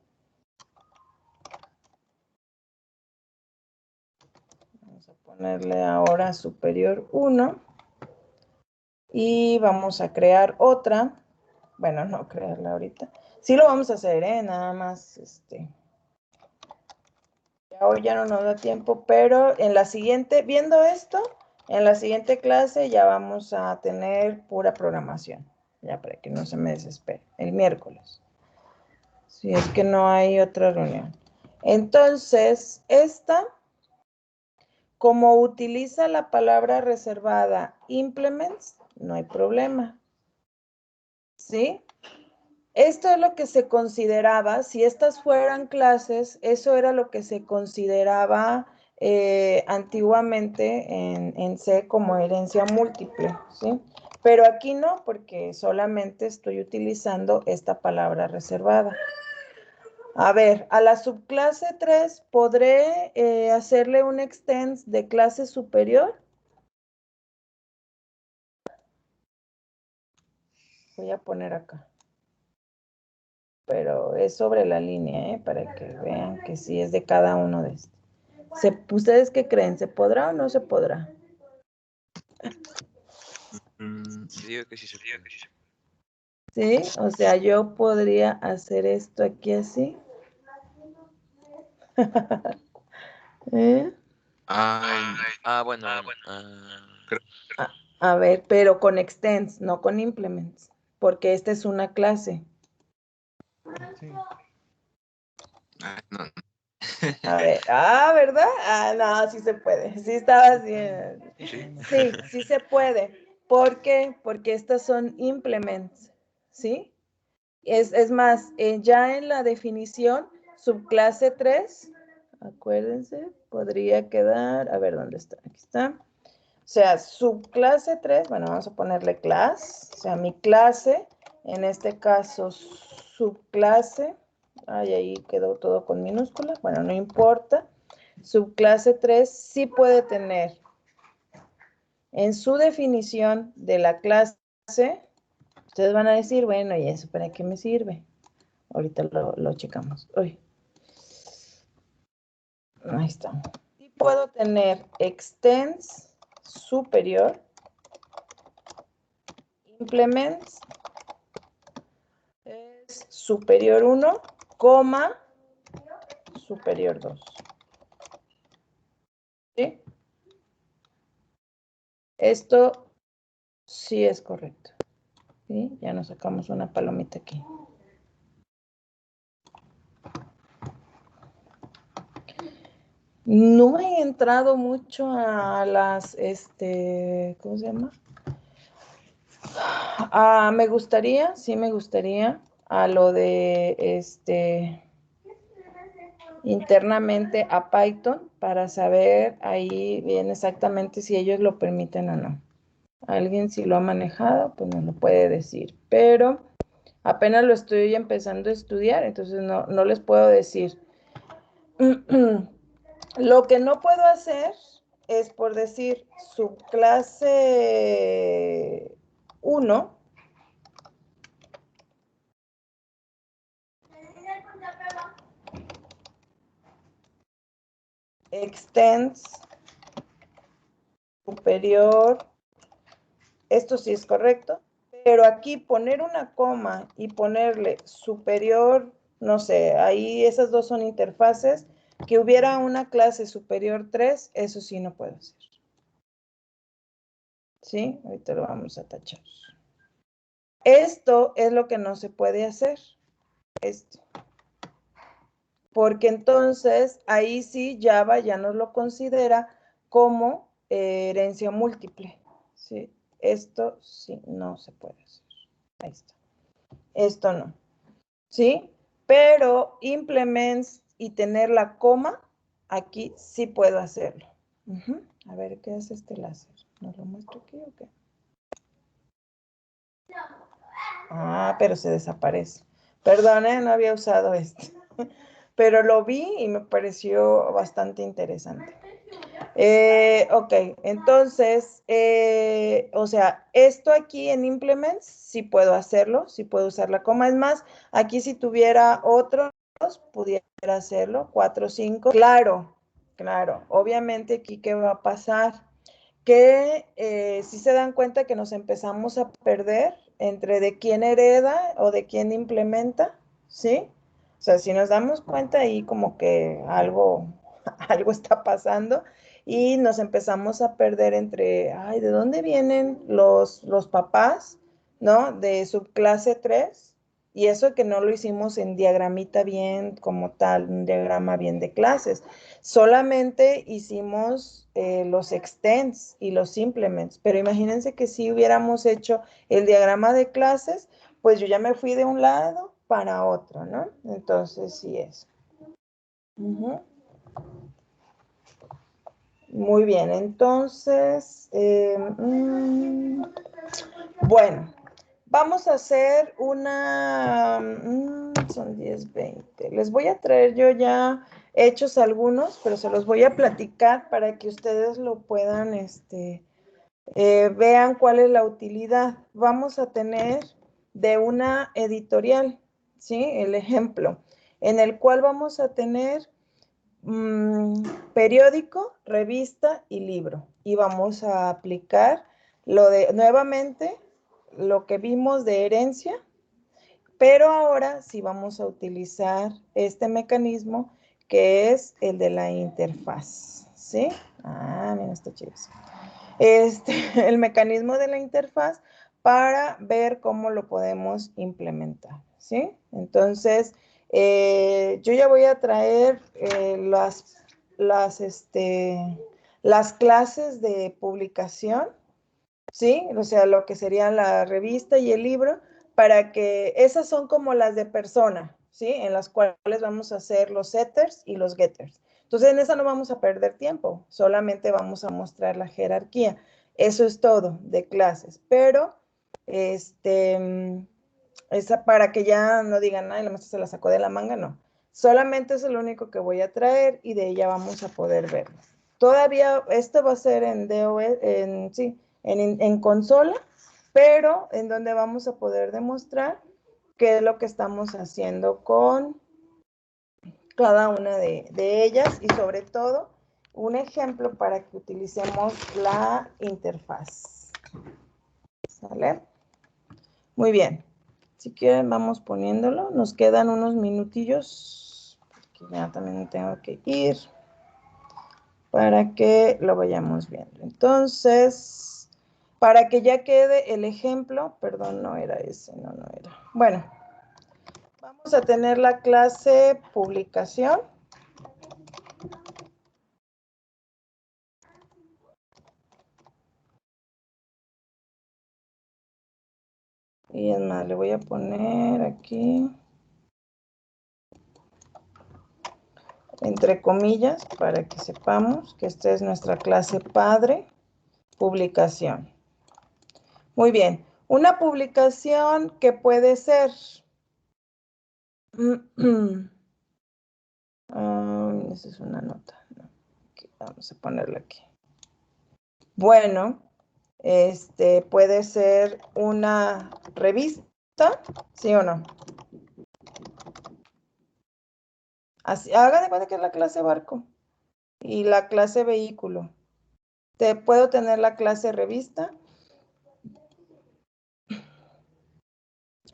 Vamos a ponerle ahora superior 1. Y vamos a crear otra. Bueno, no crearla ahorita. Sí lo vamos a hacer, nada más, hoy ya no nos da tiempo, pero en la siguiente, viendo esto, en la siguiente clase ya vamos a tener pura programación. Ya para que no se me desespere. El miércoles. Si es que no hay otra reunión. Entonces, esta, como utiliza la palabra reservada implements, no hay problema. ¿Sí? Esto es lo que se consideraba, si estas fueran clases, eso era lo que se consideraba antiguamente en C como herencia múltiple, ¿sí? Pero aquí no, porque solamente estoy utilizando esta palabra reservada. A ver, a la subclase 3, ¿podré hacerle un extends de clase superior? Voy a poner acá. Pero es sobre la línea, para que vean que sí es de cada uno de estos. ¿Ustedes qué creen? ¿Se podrá o no se podrá? Yo digo que sí se puede. Sí, o sea, yo podría hacer esto aquí así. ¿Eh? Bueno. A ver, pero con extends, no con implements, porque esta es una clase. Sí. No. A ver, ¿verdad? No, sí se puede. Sí estaba así. Sí se puede. ¿Por qué? Porque estas son implements, ¿sí? Es más, ya en la definición, subclase 3, acuérdense, podría quedar, a ver, ¿dónde está? Aquí está. O sea, subclase 3, bueno, vamos a ponerle class, o sea, mi clase, en este caso, subclase, ahí quedó todo con minúscula, bueno, no importa. Subclase 3 sí puede tener en su definición de la clase, ustedes van a decir, bueno, ¿y eso para qué me sirve? Ahorita lo checamos. Uy. Ahí está. Y puedo tener extends superior, implements, es superior 1, coma, superior 2. ¿Sí? Esto sí es correcto. ¿Sí? Ya nos sacamos una palomita aquí. No he entrado mucho a las, ¿cómo se llama? Me gustaría, sí me gustaría, a lo de, internamente a Python para saber ahí bien exactamente si ellos lo permiten o no. Alguien si lo ha manejado, pues nos lo puede decir, pero apenas lo estoy empezando a estudiar, entonces no les puedo decir. Lo que no puedo hacer es, por decir, subclase 1, extends superior, esto sí es correcto, pero aquí poner una coma y ponerle superior, no sé, ahí esas dos son interfaces, que hubiera una clase superior 3, eso sí no puedo hacer. ¿Sí? Ahorita lo vamos a tachar. Esto es lo que no se puede hacer. Esto. Porque entonces ahí sí Java ya nos lo considera como herencia múltiple. ¿Sí? Esto sí no se puede hacer. Ahí está. Esto no. ¿Sí? Pero implements y tener la coma, aquí sí puedo hacerlo. A ver, ¿qué hace este láser? ¿Nos lo muestro aquí o qué? Ah, pero se desaparece. Perdón, no había usado este. Pero lo vi y me pareció bastante interesante. Ok, entonces, o sea, esto aquí en Implements sí puedo hacerlo, sí puedo usar la coma. Es más, aquí si tuviera otros, pudiera hacerlo, 4, 5. Claro, claro. Obviamente aquí, ¿qué va a pasar? Que si se dan cuenta que nos empezamos a perder entre de quién hereda o de quién implementa, ¿sí? O sea, si nos damos cuenta ahí como que algo está pasando y nos empezamos a perder entre, ay, ¿de dónde vienen los papás, ¿no? De subclase 3 y eso que no lo hicimos en diagramita bien como tal, un diagrama bien de clases. Solamente hicimos los extends y los implements, pero imagínense que si hubiéramos hecho el diagrama de clases, pues yo ya me fui de un lado para otro, ¿no? Entonces, sí es. Muy bien, entonces, bueno, vamos a hacer una, son 10, 20. Les voy a traer yo ya hechos algunos, pero se los voy a platicar para que ustedes lo puedan, vean cuál es la utilidad. Vamos a tener de una editorial, ¿sí? El ejemplo, en el cual vamos a tener periódico, revista y libro. Y vamos a aplicar nuevamente lo que vimos de herencia, pero ahora sí vamos a utilizar este mecanismo que es el de la interfaz, ¿sí? Ah, mira, está chido. El mecanismo de la interfaz para ver cómo lo podemos implementar, ¿sí? Entonces, yo ya voy a traer las clases de publicación, ¿sí? O sea, lo que serían la revista y el libro, para que esas son como las de persona, ¿sí? En las cuales vamos a hacer los setters y los getters. Entonces, en esa no vamos a perder tiempo, solamente vamos a mostrar la jerarquía. Eso es todo de clases, pero esa para que ya no digan, ay, la maestra se la sacó de la manga, no. Solamente es lo único que voy a traer y de ella vamos a poder verlo. Todavía, esto va a ser en DOS, en consola, pero en donde vamos a poder demostrar qué es lo que estamos haciendo con cada una de ellas y sobre todo un ejemplo para que utilicemos la interfaz. ¿Sale? Muy bien. Si quieren vamos poniéndolo. Nos quedan unos minutillos porque ya también tengo que ir para que lo vayamos viendo. Entonces, para que ya quede el ejemplo, perdón, no era ese, no era. Bueno, vamos a tener la clase publicación. Y es más, le voy a poner aquí, entre comillas, para que sepamos que esta es nuestra clase padre, publicación. Muy bien, una publicación que puede ser, esa es una nota, no. Aquí, vamos a ponerla aquí. Bueno, puede ser una revista, ¿sí o no? Así, haga de cuenta que es la clase barco y la clase vehículo. Puedo tener la clase revista.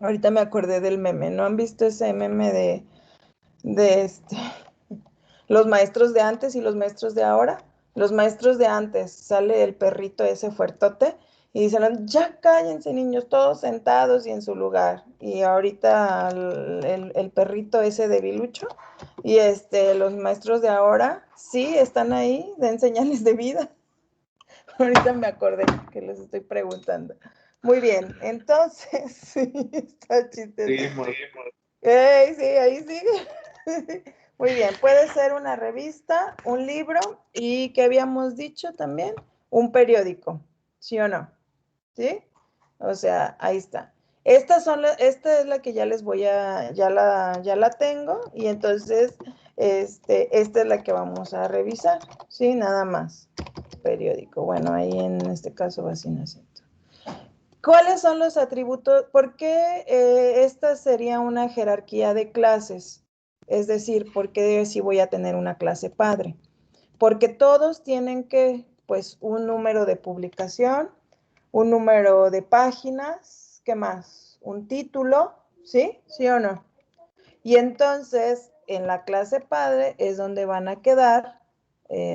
Ahorita me acordé del meme. ¿No han visto ese meme de los maestros de antes y los maestros de ahora? Los maestros de antes, sale el perrito ese fuertote y dicen, ya cállense niños, todos sentados y en su lugar. Y ahorita el perrito ese debilucho y los maestros de ahora sí están ahí, den señales de vida. Ahorita me acordé que les estoy preguntando. Muy bien, entonces, sí, está chistoso. Sí, ahí sigue. Muy bien, puede ser una revista, un libro y, ¿qué habíamos dicho también? Un periódico, ¿sí o no? ¿Sí? O sea, ahí está. Esta es la que ya les voy a, ya la tengo y entonces, esta es la que vamos a revisar, ¿sí? Nada más. Periódico. Bueno, ahí en este caso va sin acento. ¿Cuáles son los atributos? ¿Por qué esta sería una jerarquía de clases? Es decir, ¿por qué si voy a tener una clase padre? Porque todos tienen que, pues, un número de publicación, un número de páginas, ¿qué más? Un título, ¿sí? ¿Sí o no? Y entonces, en la clase padre es donde van a quedar,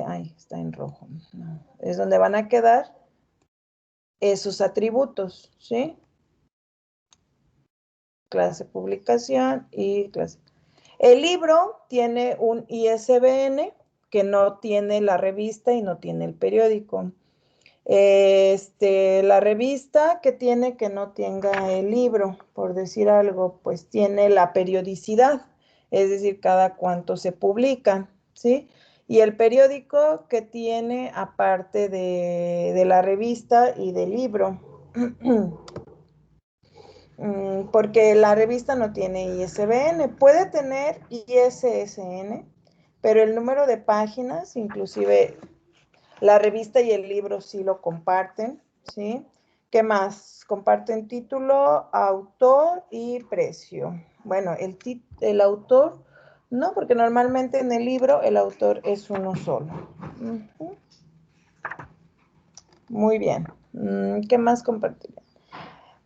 ay, está en rojo, no, es donde van a quedar esos atributos, ¿sí? Clase publicación y clase. El libro tiene un ISBN que no tiene la revista y no tiene el periódico. La revista que tiene que no tenga el libro, por decir algo, pues tiene la periodicidad, es decir, cada cuánto se publican, ¿sí? Y el periódico que tiene aparte de la revista y del libro. Porque la revista no tiene ISBN, puede tener ISSN, pero el número de páginas, inclusive la revista y el libro sí lo comparten, ¿sí? ¿Qué más? Comparten título, autor y precio. Bueno, el autor no, porque normalmente en el libro el autor es uno solo. Muy bien. ¿Qué más compartir?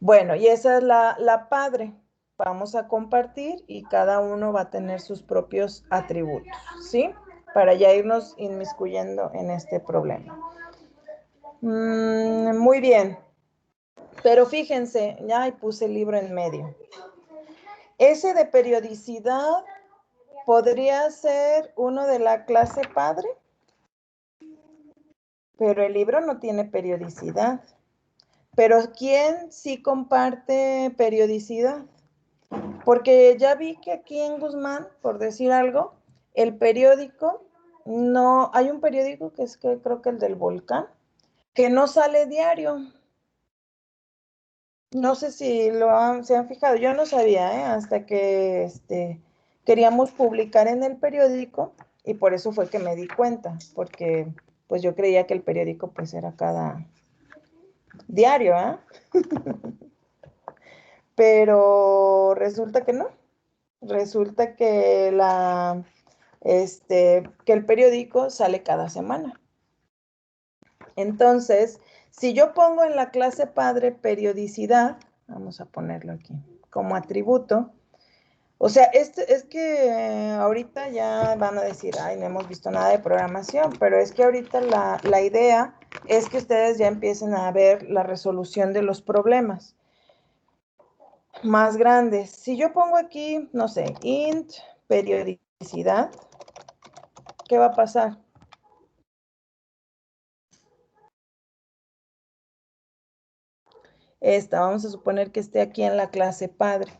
Bueno, y esa es la padre. Vamos a compartir y cada uno va a tener sus propios atributos, ¿sí? Para ya irnos inmiscuyendo en este problema. Muy bien. Pero fíjense, ya puse el libro en medio. Ese de periodicidad podría ser uno de la clase padre, pero el libro no tiene periodicidad. Pero ¿quién sí comparte periodicidad? Porque ya vi que aquí en Guzmán, por decir algo, el periódico, no, hay un periódico que es que creo que el del Volcán, que no sale diario. No sé si se han fijado, yo no sabía, hasta que queríamos publicar en el periódico y por eso fue que me di cuenta, porque pues yo creía que el periódico pues era cada diario, pero resulta que no, resulta que que el periódico sale cada semana. Entonces, si yo pongo en la clase padre periodicidad, vamos a ponerlo aquí como atributo, o sea, es que ahorita ya van a decir, ay, no hemos visto nada de programación, pero es que ahorita la idea es que ustedes ya empiecen a ver la resolución de los problemas más grandes. Si yo pongo aquí, no sé, int periodicidad, ¿qué va a pasar? Vamos a suponer que esté aquí en la clase padre.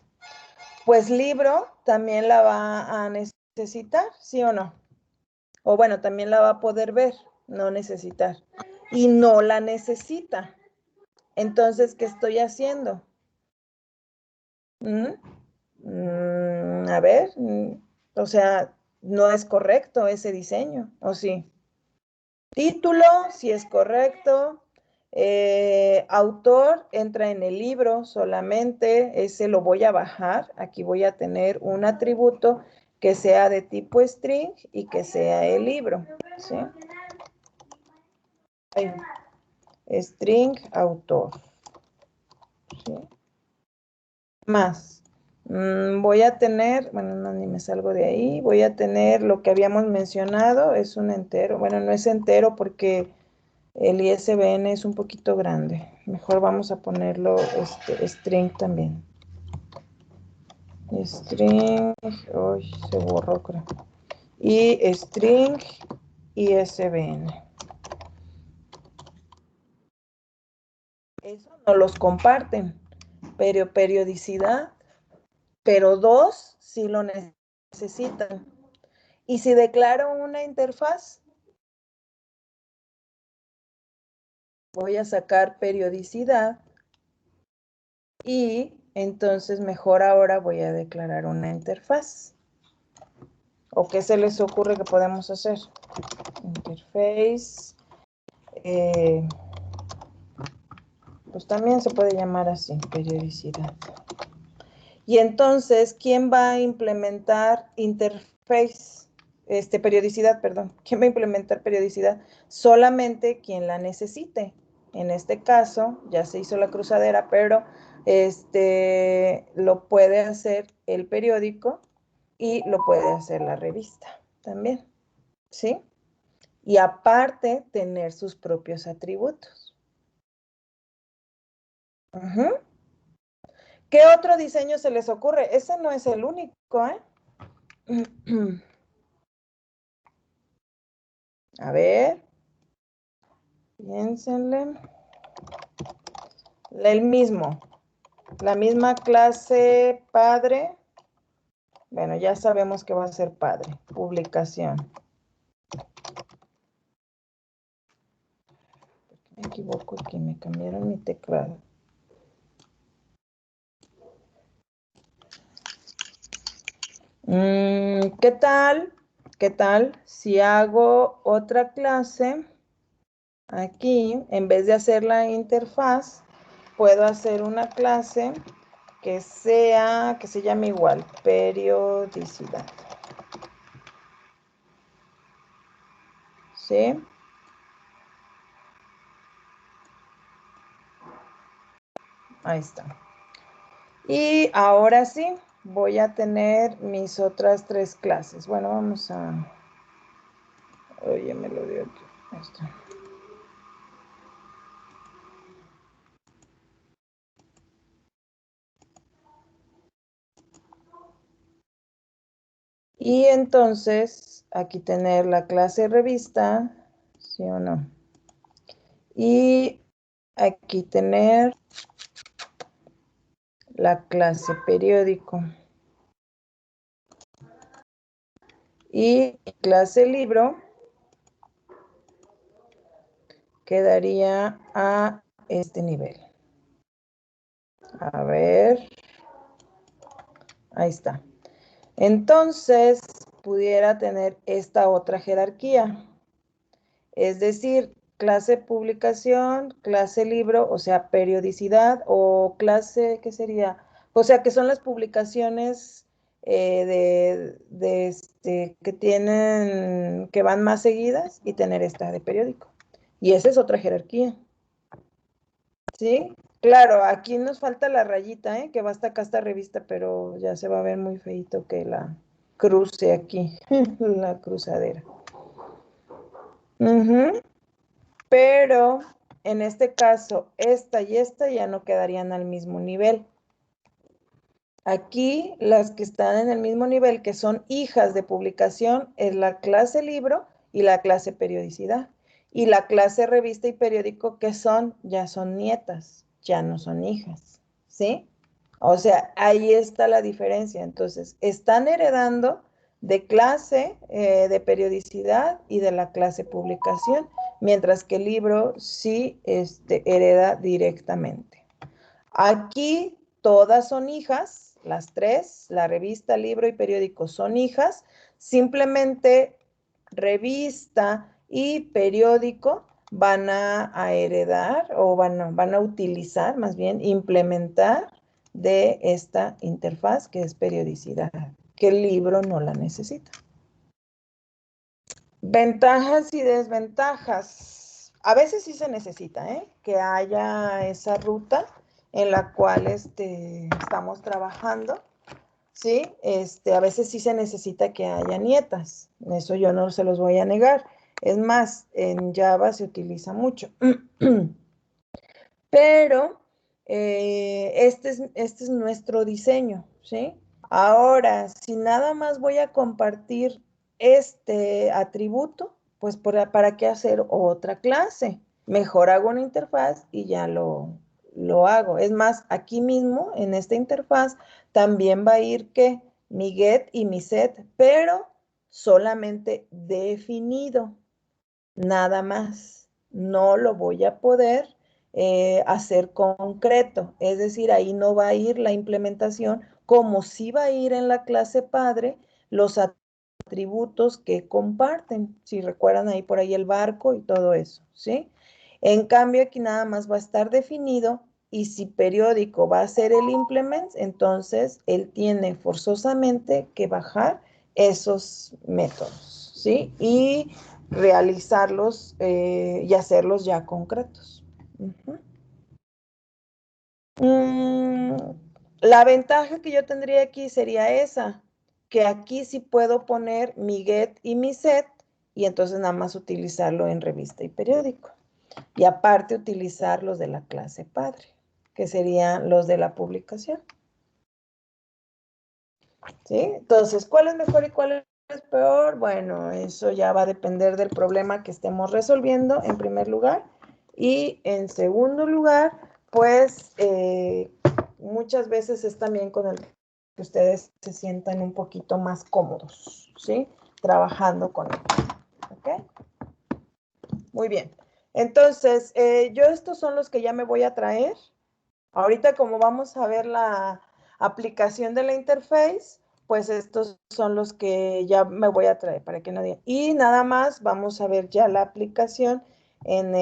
Pues libro también la va a necesitar, ¿sí o no? O bueno, también la va a poder ver, no necesitar. Y no la necesita. Entonces, ¿qué estoy haciendo? A ver, o sea, no es correcto ese diseño, ¿o sí? Título, sí es correcto. Autor entra en el libro solamente, ese lo voy a bajar. Aquí voy a tener un atributo que sea de tipo string y que sea el libro, ¿sí? String autor, ¿sí? Más. Voy a tener, bueno, no, ni me salgo de ahí, voy a tener lo que habíamos mencionado, es un entero, bueno, no es entero porque el ISBN es un poquito grande. Mejor vamos a ponerlo string también. String, uy, se borró creo. Y string ISBN. Eso no los comparten. Periodicidad, pero dos sí lo necesitan. Y si declaro una interfaz, voy a sacar periodicidad y entonces mejor ahora voy a declarar una interfaz. ¿O qué se les ocurre que podemos hacer? Interface. Pues también se puede llamar así, periodicidad. Y entonces, ¿quién va a implementar interface? Periodicidad, perdón. ¿Quién va a implementar periodicidad? Solamente quien la necesite. En este caso, ya se hizo la cruzadera, pero lo puede hacer el periódico y lo puede hacer la revista también, ¿sí? Y aparte, tener sus propios atributos. Uh-huh. ¿Qué otro diseño se les ocurre? Ese no es el único, ¿eh? A ver, piénsenle. El mismo, la misma clase padre. Bueno, ya sabemos que va a ser padre. Publicación. Me equivoco aquí, me cambiaron mi teclado. ¿Qué tal? ¿Qué tal si hago otra clase? Aquí, en vez de hacer la interfaz, puedo hacer una clase que se llame igual, periodicidad. ¿Sí? Ahí está. Y ahora sí, voy a tener mis otras 3 clases. Bueno, vamos a... Oye, me lo dio aquí. Ahí está. Y entonces, aquí tener la clase revista, ¿sí o no? Y aquí tener la clase periódico. Y clase libro quedaría a este nivel. A ver. Ahí está. Entonces, pudiera tener esta otra jerarquía. Es decir, clase publicación, clase libro, o sea, periodicidad o clase, ¿qué sería? O sea, que son las publicaciones que tienen, que van más seguidas y tener esta de periódico. Y esa es otra jerarquía. ¿Sí? Claro, aquí nos falta la rayita, ¿eh? Que va hasta acá esta revista, pero ya se va a ver muy feito que la cruce aquí, la cruzadera. Pero en este caso, esta y esta ya no quedarían al mismo nivel. Aquí las que están en el mismo nivel, que son hijas de publicación, es la clase libro y la clase periodicidad. Y la clase revista y periódico, que son, ya son nietas, ya no son hijas, ¿sí? O sea, ahí está la diferencia. Entonces, están heredando de clase de periodicidad y de la clase publicación, mientras que el libro sí hereda directamente. Aquí todas son hijas, las 3, la revista, libro y periódico son hijas, simplemente revista y periódico van a heredar o van a utilizar, más bien, implementar de esta interfaz que es periodicidad, que el libro no la necesita. Ventajas y desventajas. A veces sí se necesita, que haya esa ruta en la cual estamos trabajando, ¿sí? A veces sí se necesita que haya nietas. Eso yo no se los voy a negar. Es más, en Java se utiliza mucho. Pero este es nuestro diseño, ¿sí? Ahora, si nada más voy a compartir este atributo, pues ¿para qué hacer otra clase? Mejor hago una interfaz y ya lo lo hago. Es más, aquí mismo, en esta interfaz, también va a ir que mi get y mi set, pero solamente definido, nada más. No lo voy a poder hacer concreto, es decir, ahí no va a ir la implementación como sí va a ir en la clase padre los atributos que comparten, si recuerdan ahí por ahí el barco y todo eso, ¿sí? En cambio aquí nada más va a estar definido y si periódico va a ser el implement, entonces él tiene forzosamente que bajar esos métodos, ¿sí? Y realizarlos y hacerlos ya concretos. La ventaja que yo tendría aquí sería esa, que aquí sí puedo poner mi get y mi set y entonces nada más utilizarlo en revista y periódico. Y aparte utilizar los de la clase padre, que serían los de la publicación. ¿Sí? Entonces, ¿cuál es mejor y cuál es peor? Bueno, eso ya va a depender del problema que estemos resolviendo en primer lugar. Y en segundo lugar, pues muchas veces es también con el que ustedes se sientan un poquito más cómodos, ¿sí? Trabajando con él. ¿Ok? Muy bien. Entonces, yo estos son los que ya me voy a traer. Ahorita como vamos a ver la aplicación de la interface, pues estos son los que ya me voy a traer para que no digan. Y nada más vamos a ver ya la aplicación en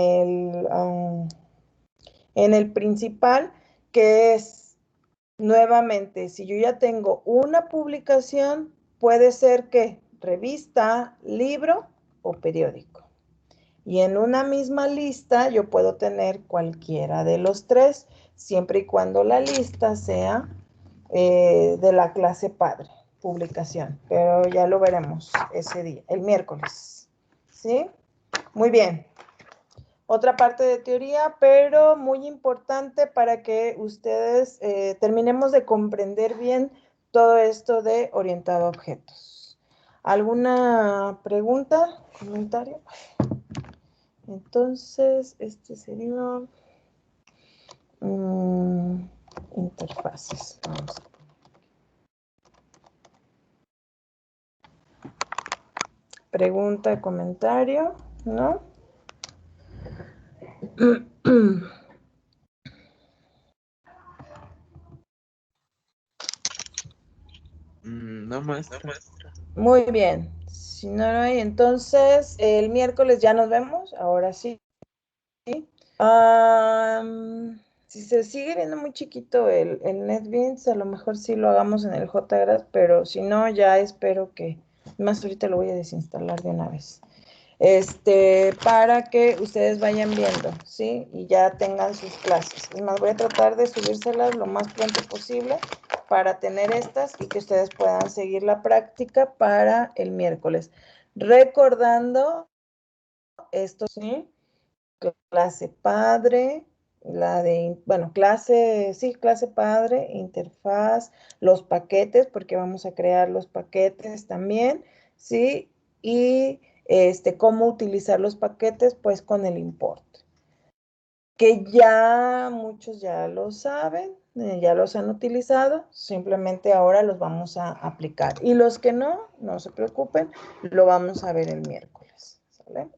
el principal, que es nuevamente, si yo ya tengo una publicación, puede ser que revista, libro o periódico. Y en una misma lista yo puedo tener cualquiera de los tres, siempre y cuando la lista sea de la clase padre, publicación. Pero ya lo veremos ese día, el miércoles. ¿Sí? Muy bien. Otra parte de teoría, pero muy importante para que ustedes terminemos de comprender bien todo esto de orientado a objetos. ¿Alguna pregunta, comentario? Entonces, este sería interfaces. Vamos a pregunta, comentario, ¿no? No, maestra. Muy bien. Si no hay, entonces el miércoles ya nos vemos. Ahora sí. Si se sigue viendo muy chiquito el NetBeans, a lo mejor sí lo hagamos en el JGRAS, pero si no, ya espero que, más ahorita lo voy a desinstalar de una vez. Para que ustedes vayan viendo, ¿sí? Y ya tengan sus clases. Es más, voy a tratar de subírselas lo más pronto posible para tener estas y que ustedes puedan seguir la práctica para el miércoles. Recordando esto, ¿sí? Clase padre, clase padre, interfaz, los paquetes, porque vamos a crear los paquetes también, ¿sí? Y cómo utilizar los paquetes, pues con el import. Que ya muchos ya lo saben, ya los han utilizado, simplemente ahora los vamos a aplicar. Y los que no, no se preocupen, lo vamos a ver el miércoles, ¿sale?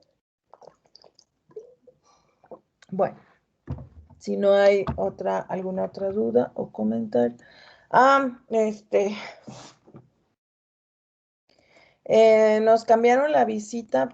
Bueno. Si no hay alguna otra duda o comentario. Nos cambiaron la visita